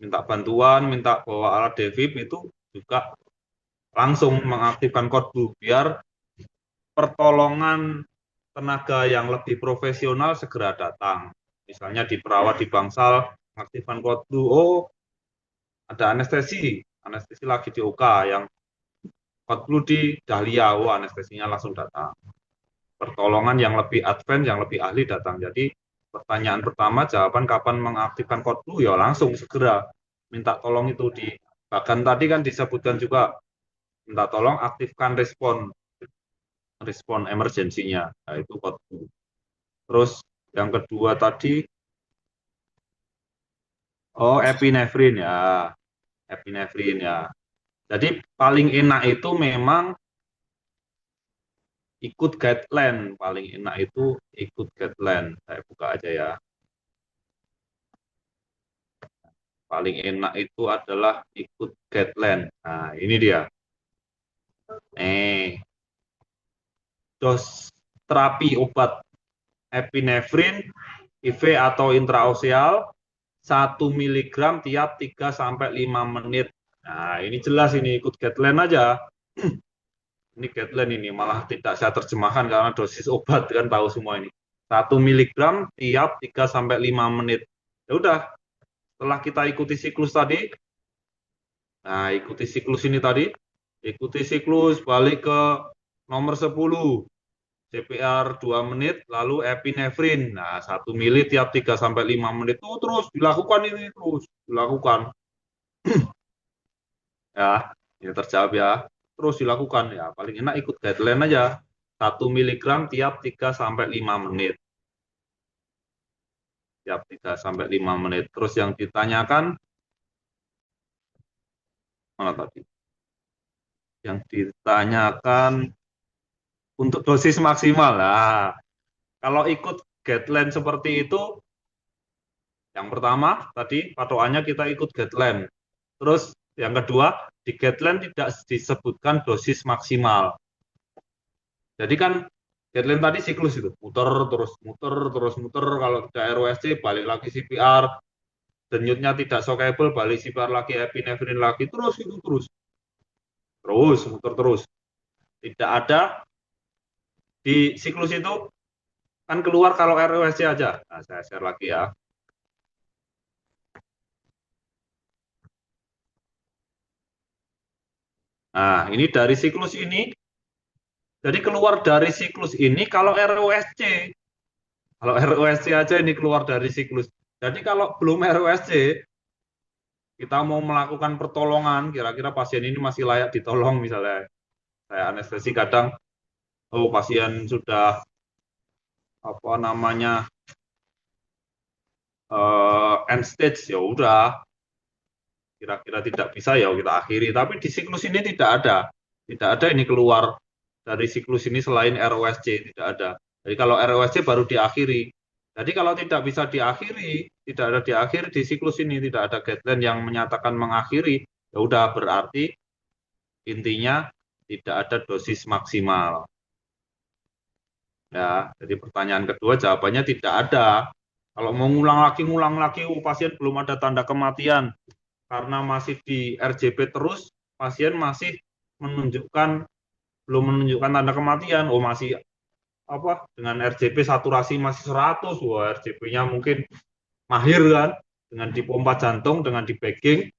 minta bantuan, minta bawa alat devib itu juga langsung mengaktifkan kodbu biar pertolongan tenaga yang lebih profesional segera datang. Misalnya di perawat di bangsal mengaktifkan kodbu, oh ada anestesi lagi di OK yang kodbu di Dahlia, oh anestesinya langsung datang. Pertolongan yang lebih advance, yang lebih ahli datang. Jadi pertanyaan pertama, jawaban kapan mengaktifkan kodbu, ya langsung segera minta tolong itu di, bahkan tadi kan disebutkan juga minta tolong aktifkan respon emergensinya, nah, itu kodbu. Terus yang kedua tadi, oh epinefrin ya. Jadi paling enak itu memang ikut guideline, paling enak itu ikut guideline. Saya buka aja ya. Paling enak itu adalah ikut guideline. Nah, ini dia. Dos terapi obat epinefrin IV atau intraoseal 1 mg tiap 3 sampai 5 menit. Nah, ini jelas ini ikut guideline aja. Ini guideline ini malah tidak saya terjemahkan karena dosis obat kan tahu semua ini. 1 mg tiap 3 sampai 5 menit. Ya udah, setelah kita ikuti siklus tadi, nah ikuti siklus ini tadi, ikuti siklus balik ke nomor 10. CPR 2 menit, lalu epinefrin. Nah, 1 mili tiap 3 sampai 5 menit. Itu terus dilakukan ini terus dilakukan. Ya, ini terjawab ya. Terus dilakukan ya. Paling enak ikut guideline aja. 1 miligram tiap 3 sampai 5 menit. Tiap 3 sampai 5 menit. Terus yang ditanyakan mana tadi? Yang ditanyakan untuk dosis maksimal. Nah, kalau ikut guideline seperti itu, yang pertama tadi patokannya kita ikut guideline. Terus yang kedua, di guideline tidak disebutkan dosis maksimal. Jadi kan guideline tadi siklus itu, muter terus muter. Kalau tidak ROSC balik lagi CPR, denyutnya tidak shockable balik CPR lagi, epinefrin lagi, terus itu terus muter terus. Tidak ada di siklus itu kan keluar kalau ROSC aja. Nah, saya share lagi ya. Nah, ini dari siklus ini. Jadi keluar dari siklus ini kalau ROSC. Kalau ROSC aja ini keluar dari siklus. Jadi kalau belum ROSC, kita mau melakukan pertolongan, kira-kira pasien ini masih layak ditolong misalnya. Saya anestesi kadang, oh pasien sudah apa namanya end stage, ya udah kira-kira tidak bisa ya kita akhiri. Tapi di siklus ini tidak ada ini keluar dari siklus ini selain ROSC, tidak ada. Jadi kalau ROSC baru diakhiri. Jadi kalau tidak bisa diakhiri, tidak ada diakhiri di siklus ini, tidak ada guideline yang menyatakan mengakhiri, ya udah berarti intinya tidak ada dosis maksimal. Ya, jadi pertanyaan kedua jawabannya tidak ada. Kalau mau ngulang lagi, pasien belum ada tanda kematian karena masih di RJP terus, pasien masih belum menunjukkan tanda kematian, oh masih apa dengan RJP saturasi masih 100, wah RJP-nya mungkin mahir kan, dengan dipompa jantung, dengan di bagging,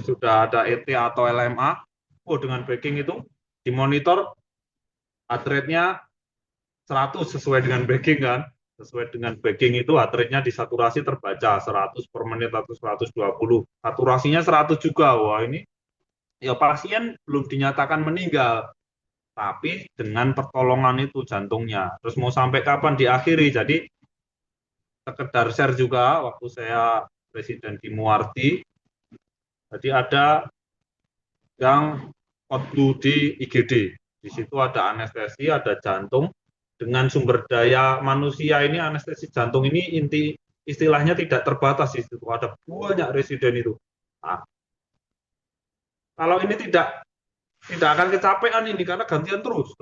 sudah ada ET atau LMA, oh dengan bagging itu dimonitor heart rate-nya 100 sesuai dengan bagging kan, sesuai dengan bagging itu heart rate-nya disaturasi terbaca 100 per menit atau 120, saturasinya 100 juga, wah ini ya pasien belum dinyatakan meninggal, tapi dengan pertolongan itu jantungnya. Terus mau sampai kapan diakhiri? Jadi sekedar share juga waktu saya presiden di Muarti, jadi ada yang outdo di IGD. Di situ ada anestesi, ada jantung. Dengan sumber daya manusia ini, anestesi jantung ini istilahnya tidak terbatas di situ. Ada banyak residen itu. Nah, kalau ini tidak akan kecapean ini karena gantian terus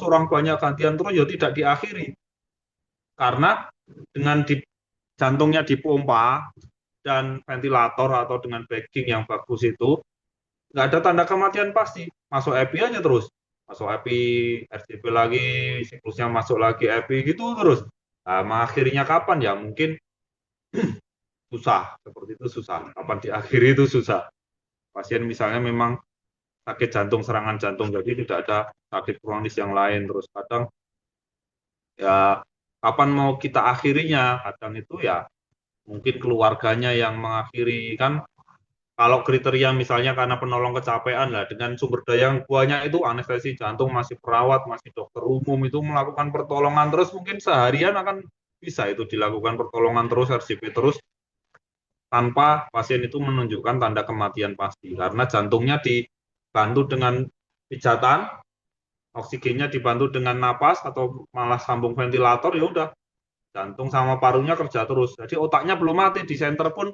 orang banyak gantian terus ya tidak diakhiri karena dengan jantungnya dipompa dan ventilator atau dengan backing yang bagus itu, nggak ada tanda kematian pasti. Masuk EPI aja terus. Masuk EPI, RCP lagi, siklusnya masuk lagi EPI gitu terus. Nah, mengakhirinya kapan ya? Mungkin susah, seperti itu susah. Kapan diakhiri itu susah. Pasien misalnya memang sakit jantung, serangan jantung, jadi tidak ada sakit kronis yang lain. Terus kadang ya kapan mau kita akhirinya? Kadang itu ya mungkin keluarganya yang mengakhiri kan. Kalau kriteria misalnya karena penolong kecapean lah dengan sumber daya yang banyak itu anestesi jantung masih perawat masih dokter umum itu melakukan pertolongan terus mungkin seharian akan bisa itu dilakukan pertolongan terus RCP terus tanpa pasien itu menunjukkan tanda kematian pasti karena jantungnya dibantu dengan pijatan oksigennya dibantu dengan napas atau malah sambung ventilator ya udah jantung sama parunya kerja terus jadi otaknya belum mati di center pun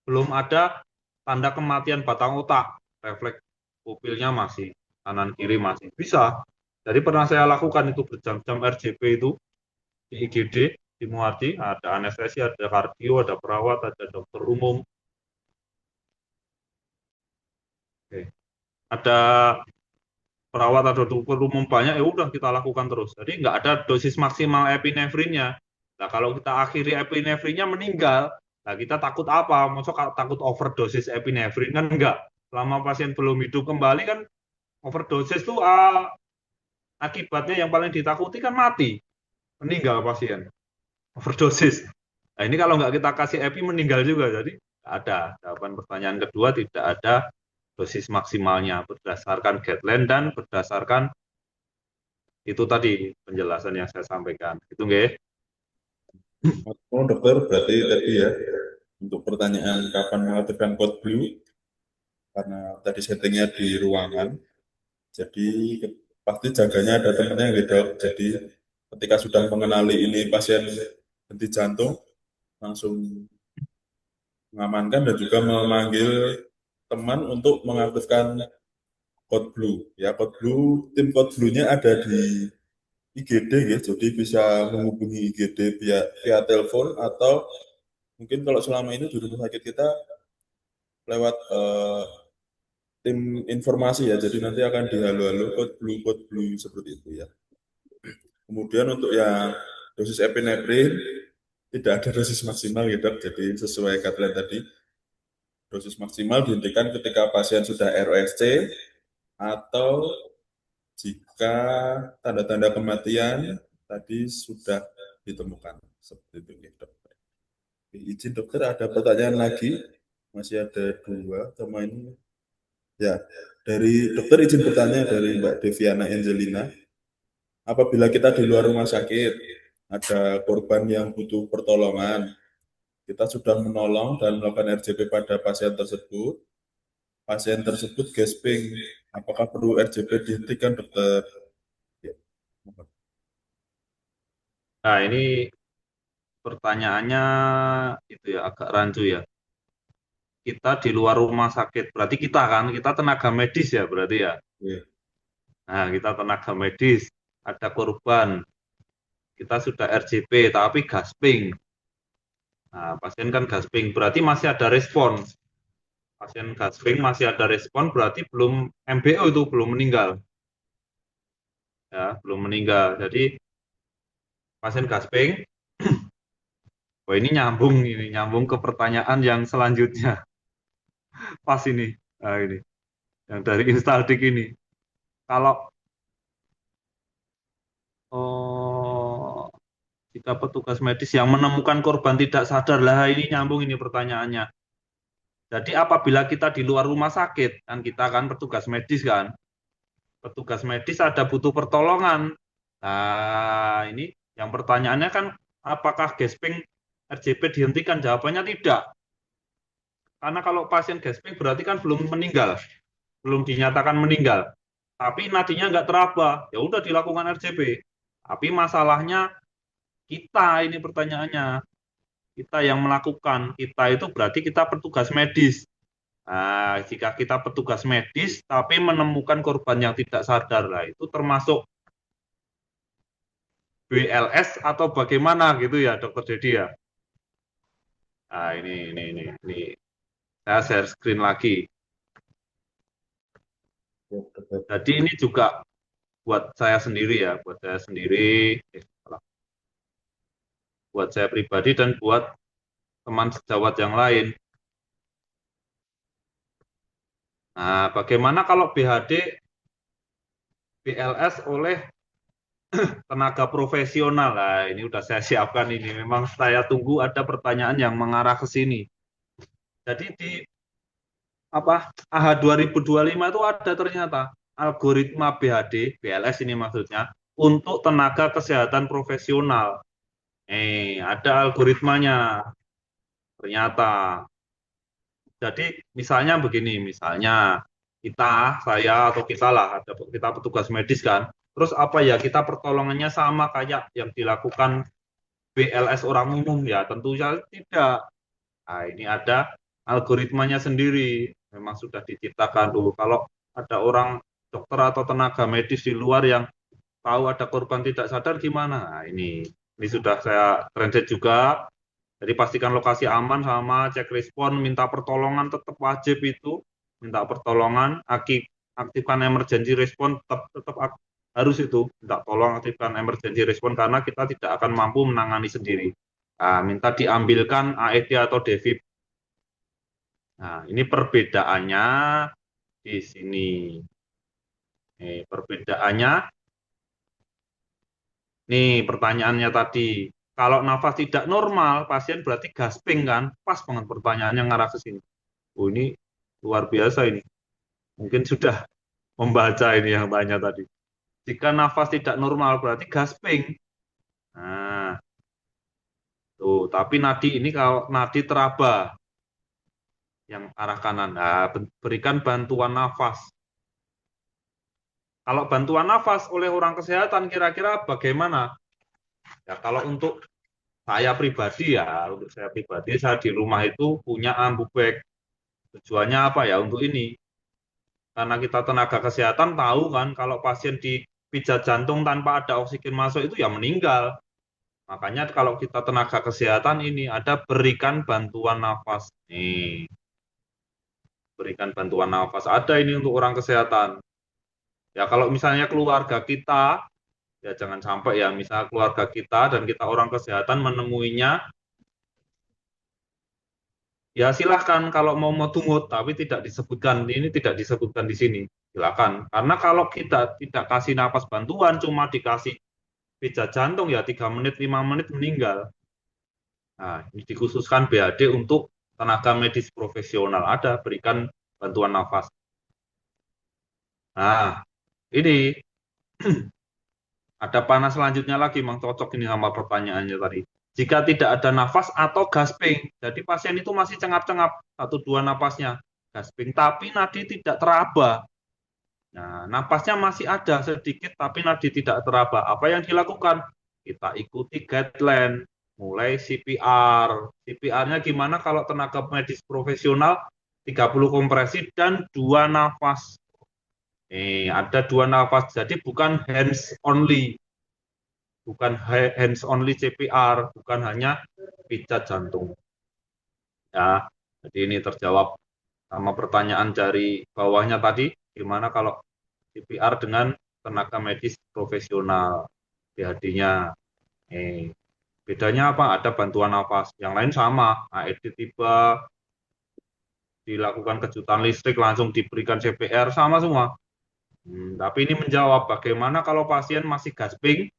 belum ada tanda kematian batang otak, refleks pupilnya masih, kanan kiri masih bisa. Jadi pernah saya lakukan itu berjam-jam RJP itu di IGD, di Muardi, ada anestesi, ada kardio, ada perawat, ada dokter umum. Oke. Ada perawat atau dokter umum banyak, ya udah kita lakukan terus. Jadi nggak ada dosis maksimal epinefrinnya. Nah kalau kita akhiri epinefrinnya meninggal, nah kita takut apa? Maksudnya takut overdosis epinefrin kan enggak. Selama pasien belum hidup kembali kan overdosis itu akibatnya yang paling ditakuti kan mati, meninggal pasien, overdosis. Nah ini kalau nggak kita kasih epi meninggal juga, jadi ada. Jawaban pertanyaan kedua tidak ada dosis maksimalnya berdasarkan guideline dan berdasarkan itu tadi penjelasan yang saya sampaikan. Itu nggih. Oh, dokter, berarti tadi ya, untuk pertanyaan kapan mengaktifkan code blue, karena tadi settingnya di ruangan, jadi pasti jaganya ada temennya yang dok. Jadi ketika sudah mengenali ini pasien henti jantung, langsung mengamankan dan juga memanggil teman untuk mengaktifkan code blue. Ya, code blue, tim code blue-nya ada di IGD ya, jadi bisa menghubungi IGD via telepon atau mungkin kalau selama ini di rumah sakit kita lewat tim informasi ya, jadi nanti akan di halo-halo code blue seperti itu ya. Kemudian untuk yang dosis epinefrin tidak ada dosis maksimal ya dok, jadi sesuai guideline tadi dosis maksimal dihentikan ketika pasien sudah ROSC atau jika tanda-tanda kematian tadi sudah ditemukan seperti itu ya dok. Izin dokter ada pertanyaan lagi, masih ada dua sama ini ya. Dari dokter izin bertanya dari Mbak Deviana Angelina, apabila kita di luar rumah sakit ada korban yang butuh pertolongan, kita sudah menolong dan melakukan RJP pada pasien tersebut gasping, apakah perlu RJP dihentikan dokter? Ya. Nah ini pertanyaannya itu ya agak rancu ya. Kita di luar rumah sakit, berarti kita tenaga medis ya berarti ya. Ya. Nah kita tenaga medis, ada korban, kita sudah RJP tapi gasping. Nah, pasien kan gasping, berarti masih ada respon. Pasien gasping masih ada respon, berarti belum MBO itu belum meninggal. Ya, belum meninggal. Jadi pasien gasping, wah ini nyambung ke pertanyaan yang selanjutnya. Pas ini, nah, ini yang dari Instaldik ini. Kalau oh, jika petugas medis yang menemukan korban tidak sadar, lah ini nyambung ini pertanyaannya. Jadi apabila kita di luar rumah sakit, kan kita kan petugas medis kan, petugas medis ada butuh pertolongan. Nah, ini yang pertanyaannya kan apakah gasping RJP dihentikan? Jawabannya tidak. Karena kalau pasien gasping berarti kan belum meninggal, belum dinyatakan meninggal. Tapi nadinya nggak teraba, ya udah dilakukan RJP. Tapi masalahnya kita ini pertanyaannya, kita yang melakukan, kita itu berarti kita petugas medis. Nah, jika kita petugas medis tapi menemukan korban yang tidak sadar, lah itu termasuk BLS atau bagaimana gitu ya, Dokter Dedi ya. Nah, ini. Saya share screen lagi. Jadi ini juga buat saya sendiri ya, buat saya sendiri, salah. Buat saya pribadi dan buat teman sejawat yang lain. Nah, bagaimana kalau BHD BLS oleh tenaga profesional? Nah, ini udah saya siapkan ini. Memang saya tunggu ada pertanyaan yang mengarah ke sini. Jadi di AH 2025 itu ada ternyata algoritma BHD, BLS ini maksudnya, untuk tenaga kesehatan profesional. Ada algoritmanya ternyata. Jadi misalnya begini, misalnya saya atau kita lah, kita petugas medis kan, terus apa ya, kita pertolongannya sama kayak yang dilakukan BLS orang umum ya, tentu saja tidak. Nah, ini ada algoritmanya sendiri, memang sudah diciptakan dulu. Kalau ada orang dokter atau tenaga medis di luar yang tahu ada korban tidak sadar gimana? Nah, ini sudah saya translate juga. Jadi pastikan lokasi aman sama cek respon, minta pertolongan tetap wajib itu, minta pertolongan, aktifkan emergency respon tetap harus itu, minta tolong aktifkan emergency respon karena kita tidak akan mampu menangani sendiri. Nah, minta diambilkan AED atau DEVIP. Nah, ini perbedaannya di sini. Perbedaannya, nih pertanyaannya tadi. Kalau nafas tidak normal, pasien berarti gasping kan? Pas banget pertanyaannya ngarah ke sini. Oh, ini luar biasa ini. Mungkin sudah membaca ini yang tanya tadi. Jika nafas tidak normal berarti gasping. Nah, tuh, tapi nadi ini kalau nadi teraba yang arah kanan. Nah, berikan bantuan nafas. Kalau bantuan nafas oleh orang kesehatan kira-kira bagaimana? Ya, kalau untuk saya pribadi, saya di rumah itu punya ambubek. Tujuannya apa ya? Untuk ini, karena kita tenaga kesehatan tahu kan, kalau pasien dipijat jantung tanpa ada oksigen masuk itu ya meninggal. Makanya kalau kita tenaga kesehatan ini ada berikan bantuan nafas. Nih, berikan bantuan nafas. Ada ini untuk orang kesehatan. Ya kalau misalnya keluarga kita, ya jangan sampai ya, misalnya keluarga kita dan kita orang kesehatan menemuinya, ya silahkan kalau mau motungut, tapi tidak disebutkan, ini tidak disebutkan di sini. Silakan. Karena kalau kita tidak kasih nafas bantuan, cuma dikasih pijat jantung ya 3 menit, 5 menit meninggal. Nah, ini dikhususkan BAD untuk tenaga medis profesional. Ada berikan bantuan nafas. Nah, ini ada panah selanjutnya lagi, Mang cocok ini sama pertanyaannya tadi. Jika tidak ada nafas atau gasping, jadi pasien itu masih cengap-cengap, 1-2 napasnya, gasping, tapi nadi tidak teraba. Nah, napasnya masih ada sedikit, tapi nadi tidak teraba. Apa yang dilakukan? Kita ikuti guideline, mulai CPR. CPR-nya gimana kalau tenaga medis profesional? 30 kompresi dan 2 nafas. Ada 2 nafas, jadi bukan hands only. Bukan hands only CPR, bukan hanya pijat jantung. Ya, jadi ini terjawab sama pertanyaan dari bawahnya tadi, gimana kalau CPR dengan tenaga medis profesional, PHD-nya. Bedanya apa? Ada bantuan nafas. Yang lain sama, AED tiba, dilakukan kejutan listrik, langsung diberikan CPR, sama semua. Tapi ini menjawab bagaimana kalau pasien masih gasping,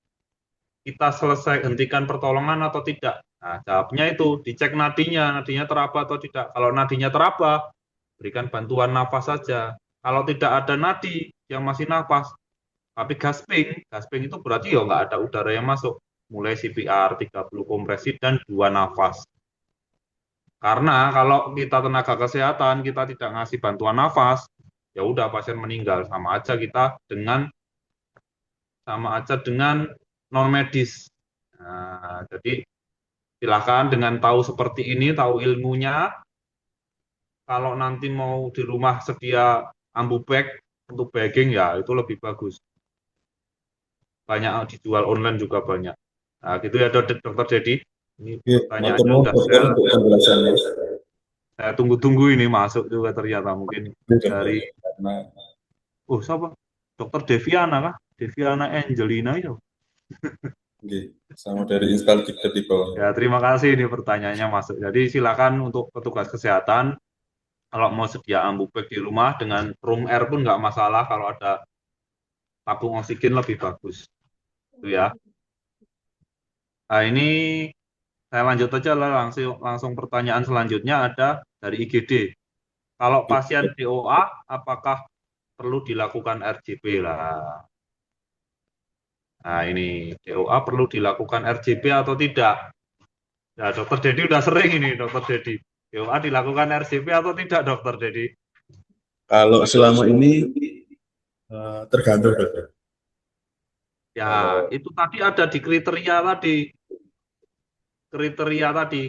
kita selesai hentikan pertolongan atau tidak. Nah, jawabnya itu dicek nadinya teraba atau tidak. Kalau nadinya teraba, berikan bantuan nafas saja. Kalau tidak ada nadi yang masih nafas, tapi gasping itu berarti ya nggak ada udara yang masuk. Mulai CPR, 30 kompresi, dan 2 nafas. Karena kalau kita tenaga kesehatan, kita tidak ngasih bantuan nafas, ya udah pasien meninggal. Sama aja dengan non medis. Nah, jadi silakan dengan tahu seperti ini, tahu ilmunya, kalau nanti mau di rumah sedia ambu bag untuk bagging ya itu lebih bagus. Banyak dijual online juga banyak. Nah, gitu ya Dokter Dedi. Ini Oke, pertanyaannya maturnuwun udah dokter untuk penjelasannya. saya tunggu-tunggu ini masuk juga ternyata mungkin Oke, dokter. dari Karena siapa? Dokter Deviana kah? Deviana Angelina itu. oke, sama dari Instalkit di bawah. Ya, terima kasih ini pertanyaannya masuk. Jadi silakan untuk petugas kesehatan kalau mau sedia ambupek di rumah dengan room air pun nggak masalah kalau ada tabung oksigen lebih bagus. Itu ya. Nah, ini saya lanjut aja lah langsung langsung pertanyaan selanjutnya ada dari IGD. Kalau Oke, pasien DOA apakah perlu dilakukan RJP lah? Nah, ini DOA perlu dilakukan RJP atau tidak? Ya, Dokter Dedi udah sering ini, Dokter Dedi. DOA dilakukan RJP atau tidak, Dokter Dedi? kalau selama ini tergantung dokter. Ya, Kalau itu tadi ada di kriteria tadi. Kriteria tadi.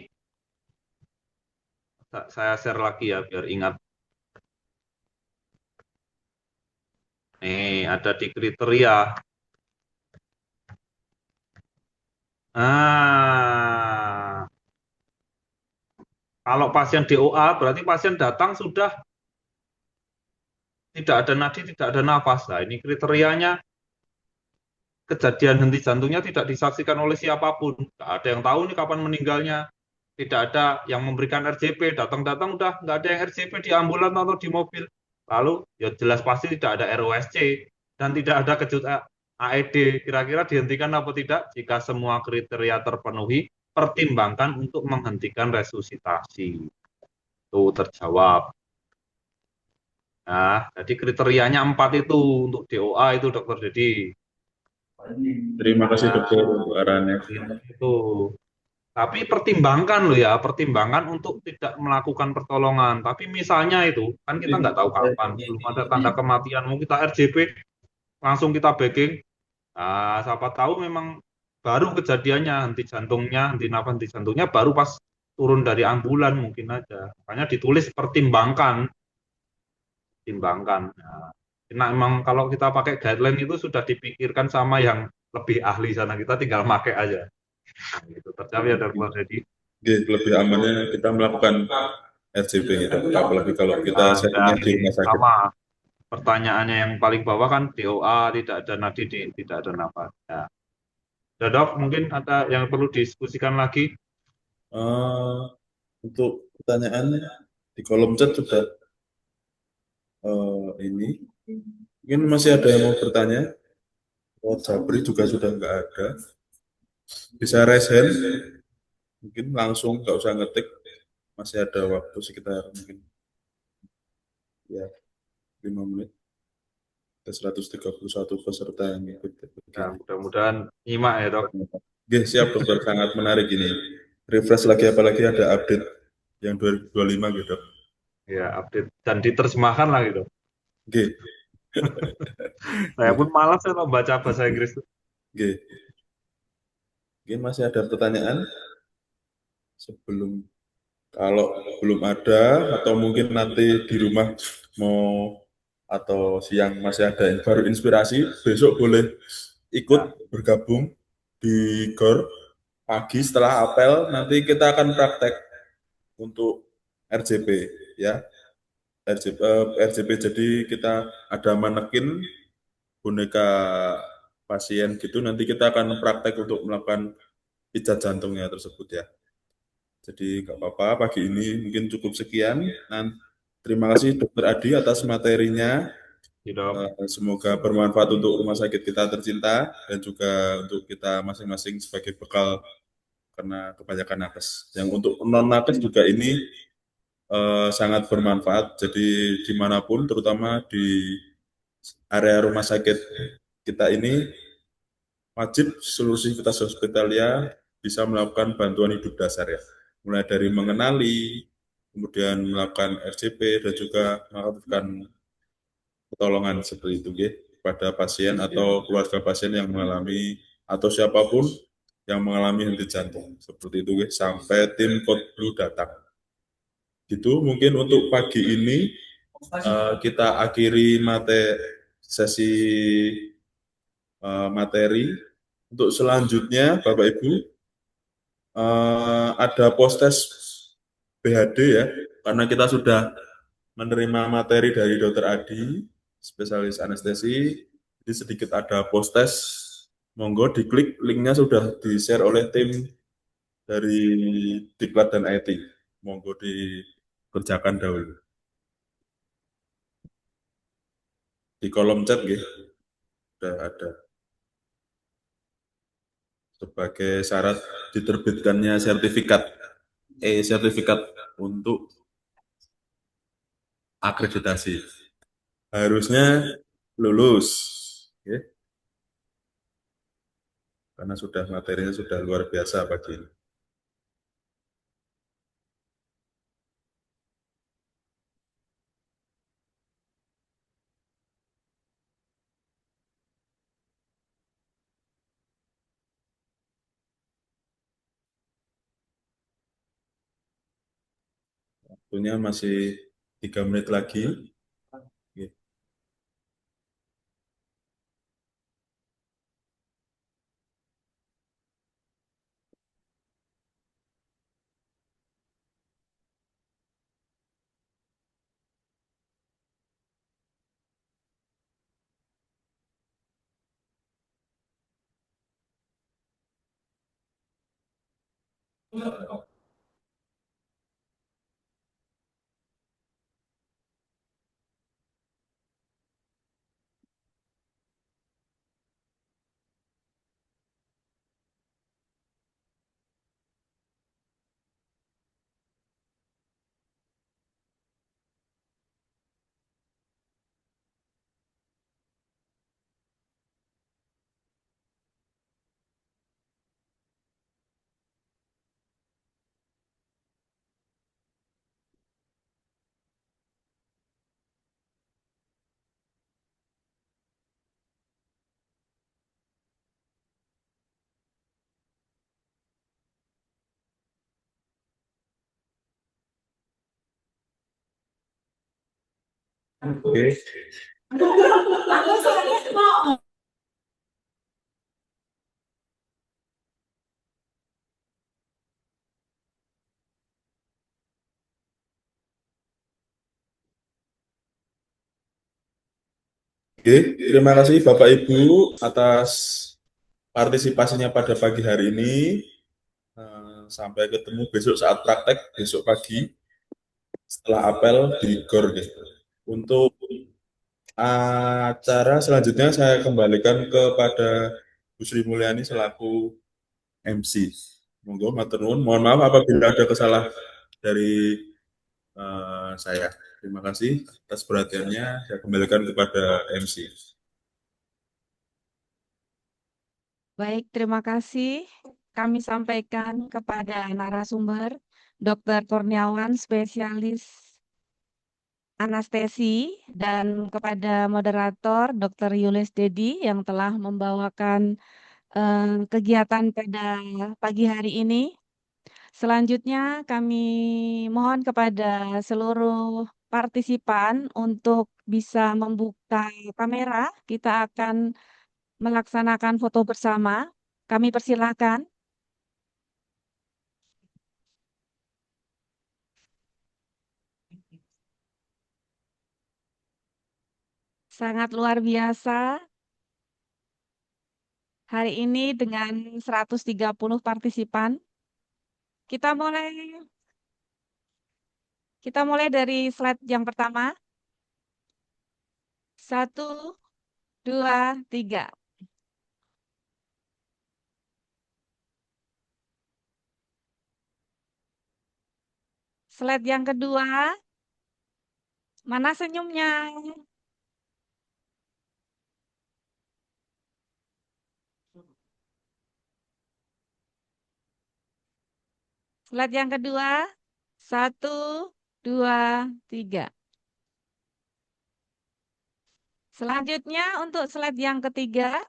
Saya share lagi ya, biar ingat. Nih, ada di kriteria. Nah, kalau pasien DOA, berarti pasien datang sudah tidak ada nadi, tidak ada nafas. Nah, ini kriterianya kejadian henti jantungnya tidak disaksikan oleh siapapun. Tidak ada yang tahu nih kapan meninggalnya. Tidak ada yang memberikan RJP. Datang-datang udah nggak ada yang RJP di ambulan atau di mobil. Lalu ya jelas pasti tidak ada ROSC dan tidak ada kejut AED. Kira-kira dihentikan apa tidak? Jika semua kriteria terpenuhi, pertimbangkan untuk menghentikan resusitasi. Itu terjawab. Nah, jadi kriterianya 4 itu untuk DOA itu Dokter Dedi. terima kasih Nah, dokter untuk arahannya. itu. Tapi pertimbangkan loh ya, pertimbangkan untuk tidak melakukan pertolongan. Tapi misalnya itu, kan kita nggak tahu kapan, belum ada tanda kematian, mau kita RJP, langsung kita backing. Nah, siapa tahu memang baru kejadiannya, henti nafas, henti jantungnya baru pas turun dari ambulan mungkin aja. Makanya ditulis pertimbangkan, pertimbangkan. Nah, emang kalau kita pakai guideline itu sudah dipikirkan sama yang lebih ahli sana, kita tinggal pakai aja. Nah, gitu. Terjawab ya, Dokter Dedi. Oke, lebih amannya kita melakukan RCP gitu. Apalagi kalau kita Nah, settingnya dan di rumah sakit. sama pertanyaannya yang paling bawah kan DOA tidak ada nadi, tidak ada nafas. Ya. Ya, Dok, mungkin ada yang perlu diskusikan lagi. Eh, untuk pertanyaan di kolom chat sudah ini. Mungkin masih ada yang mau bertanya. Oh, Jabri juga sudah nggak ada. Bisa raise hand. Mungkin langsung nggak usah ngetik. Masih ada waktu sekitar mungkin ya 5 menit. Ada 131 peserta yang ikut Ya, begini. mudah-mudahan nyimak ya, Dok. Oke, siap dokter. Sangat menarik ini. Refresh lagi apalagi ada update yang 2025 gitu. Ya, update dan diterjemahkan lagi, Dok. Oke, Saya pun malas ya kalau baca bahasa Inggris. oke. Mungkin masih ada pertanyaan sebelum kalau belum ada atau mungkin nanti di rumah mau atau siang masih ada yang baru inspirasi, besok boleh ikut Ya, bergabung di GOR pagi setelah apel nanti kita akan praktek untuk RJP ya. RJP jadi kita ada manekin boneka pasien gitu nanti kita akan praktek untuk melakukan pijat jantungnya tersebut ya. Jadi nggak apa-apa pagi ini mungkin cukup sekian. Terima kasih Dokter Adi atas materinya. ya, Dok. Semoga bermanfaat untuk rumah sakit kita tercinta dan juga untuk kita masing-masing sebagai bekal karena kebanyakan nakes. Yang untuk non nakes juga ini sangat bermanfaat. Jadi dimanapun, terutama di area rumah sakit kita ini wajib seluruh sivitas hospitalia bisa melakukan bantuan hidup dasar ya. Mulai dari mengenali, kemudian melakukan RCP dan juga melakukan pertolongan seperti itu ya, pada pasien atau keluarga pasien yang mengalami atau siapapun yang mengalami henti jantung seperti itu ya, sampai tim Code Blue datang. Gitu mungkin untuk pagi ini kita akhiri sesi materi. Untuk selanjutnya, Bapak Ibu, ada post-test BHD ya, karena kita sudah menerima materi dari Dokter Adi, spesialis anestesi, jadi sedikit ada post-test, monggo diklik, linknya sudah di-share oleh tim dari Diklat dan IT, monggo dikerjakan dahulu. Di kolom chat gitu, sudah ada. Sebagai syarat diterbitkannya sertifikat untuk akreditasi. Harusnya lulus, ya, karena sudah materinya sudah luar biasa pagi ini. Waktunya masih 3 menit lagi. Ya. Oke. Oke, terima kasih Bapak Ibu atas partisipasinya pada pagi hari ini. Sampai ketemu besok saat praktek, besok pagi, setelah apel di GOR. Gitu. Untuk acara selanjutnya saya kembalikan kepada Bu Sri Mulyani selaku MC. Monggo, matur nuwun. Mohon maaf apabila ada kesalahan dari saya. Terima kasih atas perhatiannya. Saya kembalikan kepada MC. Baik, terima kasih. Kami sampaikan kepada narasumber Dr. Kurniawan, spesialis anestesi, dan kepada moderator Dr. Yulis Dedi yang telah membawakan kegiatan pada pagi hari ini. Selanjutnya kami mohon kepada seluruh partisipan untuk bisa membuka kamera. Kita akan melaksanakan foto bersama. Kami persilahkan. Sangat luar biasa hari ini dengan 130 partisipan. Kita mulai dari slide yang pertama. 1, 2, 3. Slide yang kedua. Mana senyumnya? Slide yang kedua. 1, 2, 3. Selanjutnya untuk slide yang ketiga.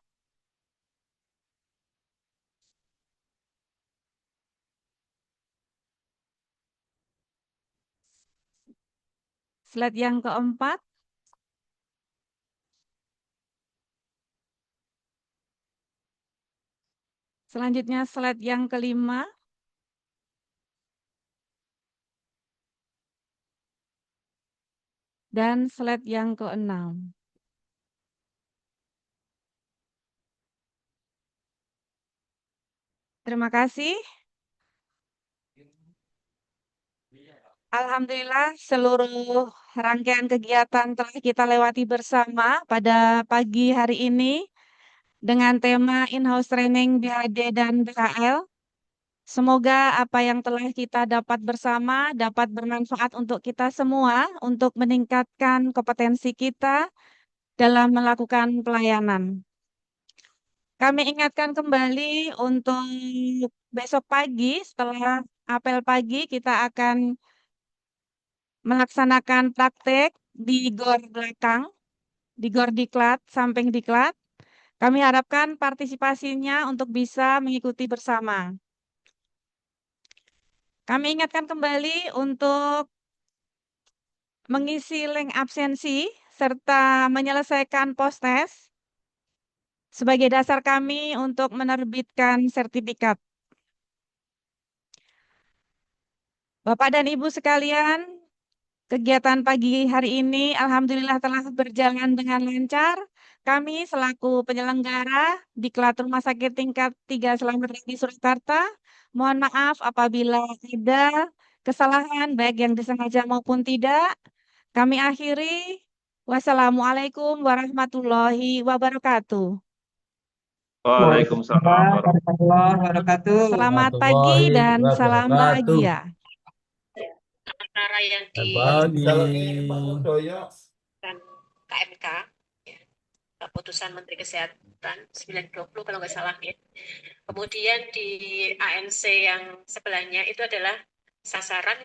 Slide yang keempat. Selanjutnya slide yang kelima. dan slide yang ke-6. Terima kasih. Alhamdulillah seluruh rangkaian kegiatan telah kita lewati bersama pada pagi hari ini dengan tema in-house training BHD dan BHL. Semoga apa yang telah kita dapat bersama dapat bermanfaat untuk kita semua untuk meningkatkan kompetensi kita dalam melakukan pelayanan. Kami ingatkan kembali untuk besok pagi setelah apel pagi kita akan melaksanakan praktek di GOR belakang, di GOR Diklat, samping Diklat. Kami harapkan partisipasinya untuk bisa mengikuti bersama. Kami ingatkan kembali untuk mengisi link absensi serta menyelesaikan post-test sebagai dasar kami untuk menerbitkan sertifikat. Bapak dan Ibu sekalian, kegiatan pagi hari ini alhamdulillah telah berjalan dengan lancar. Kami selaku penyelenggara Diklat Rumah Sakit Tingkat 3 Slamet Rani Surakarta, mohon maaf apabila ada kesalahan baik yang disengaja maupun tidak. Kami akhiri. Wassalamualaikum warahmatullahi wabarakatuh. Waalaikumsalam warahmatullahi wabarakatuh. Selamat pagi dan salam wabarakatuh. bahagia. Antara yang di dan KMK, ya, keputusan Menteri Kesehatan 920 kalau nggak salah ya. Kemudian di ANC yang sebelahnya itu adalah sasaran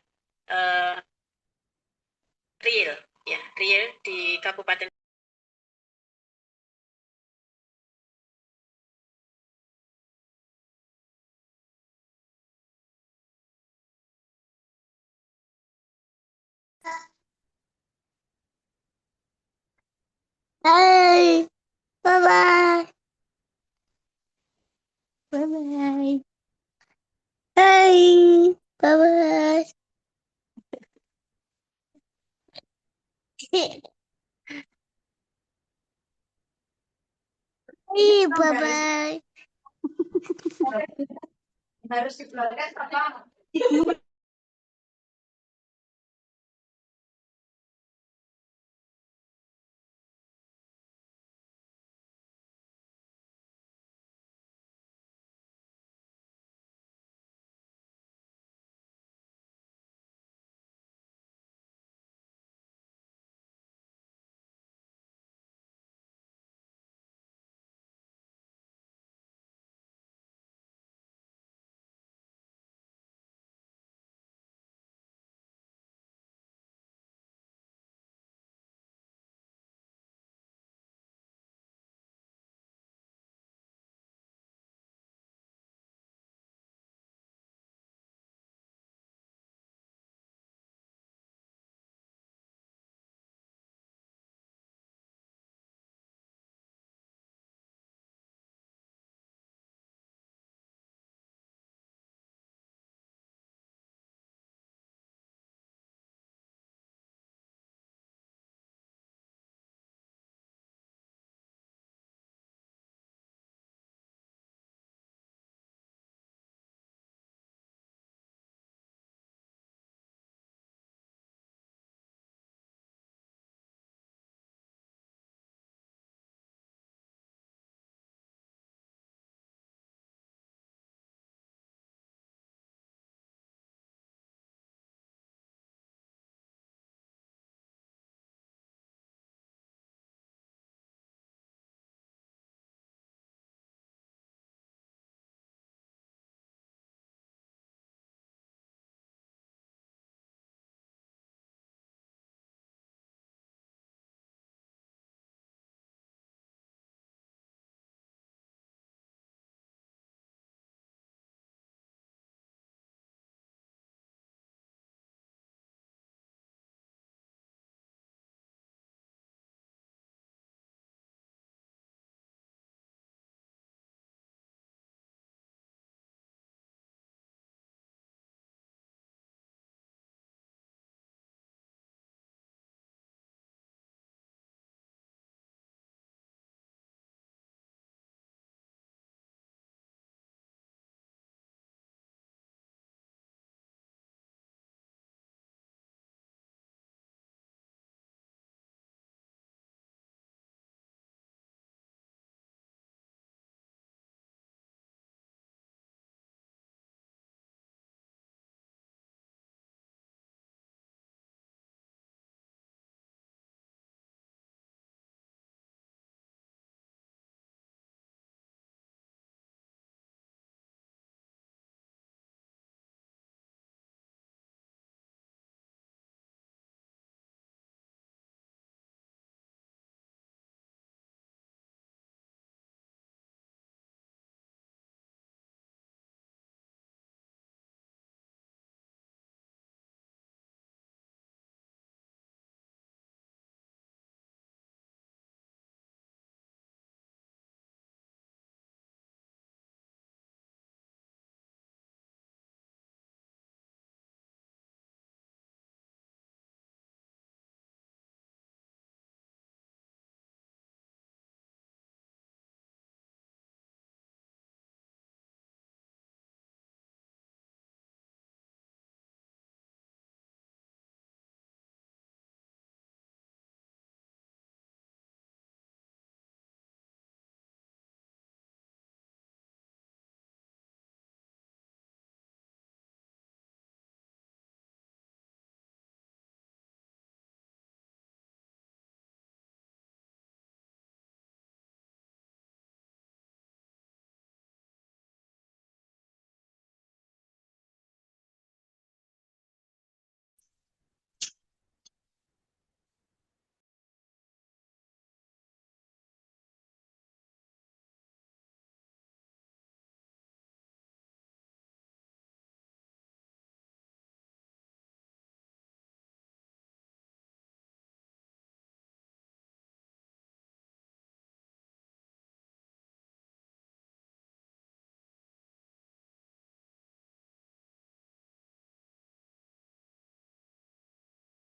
real, ya real di Kabupaten. Bye. Bye-bye. Bye-bye. Bye. Bye-bye. Bye-bye. Harus dikeluarkan apa?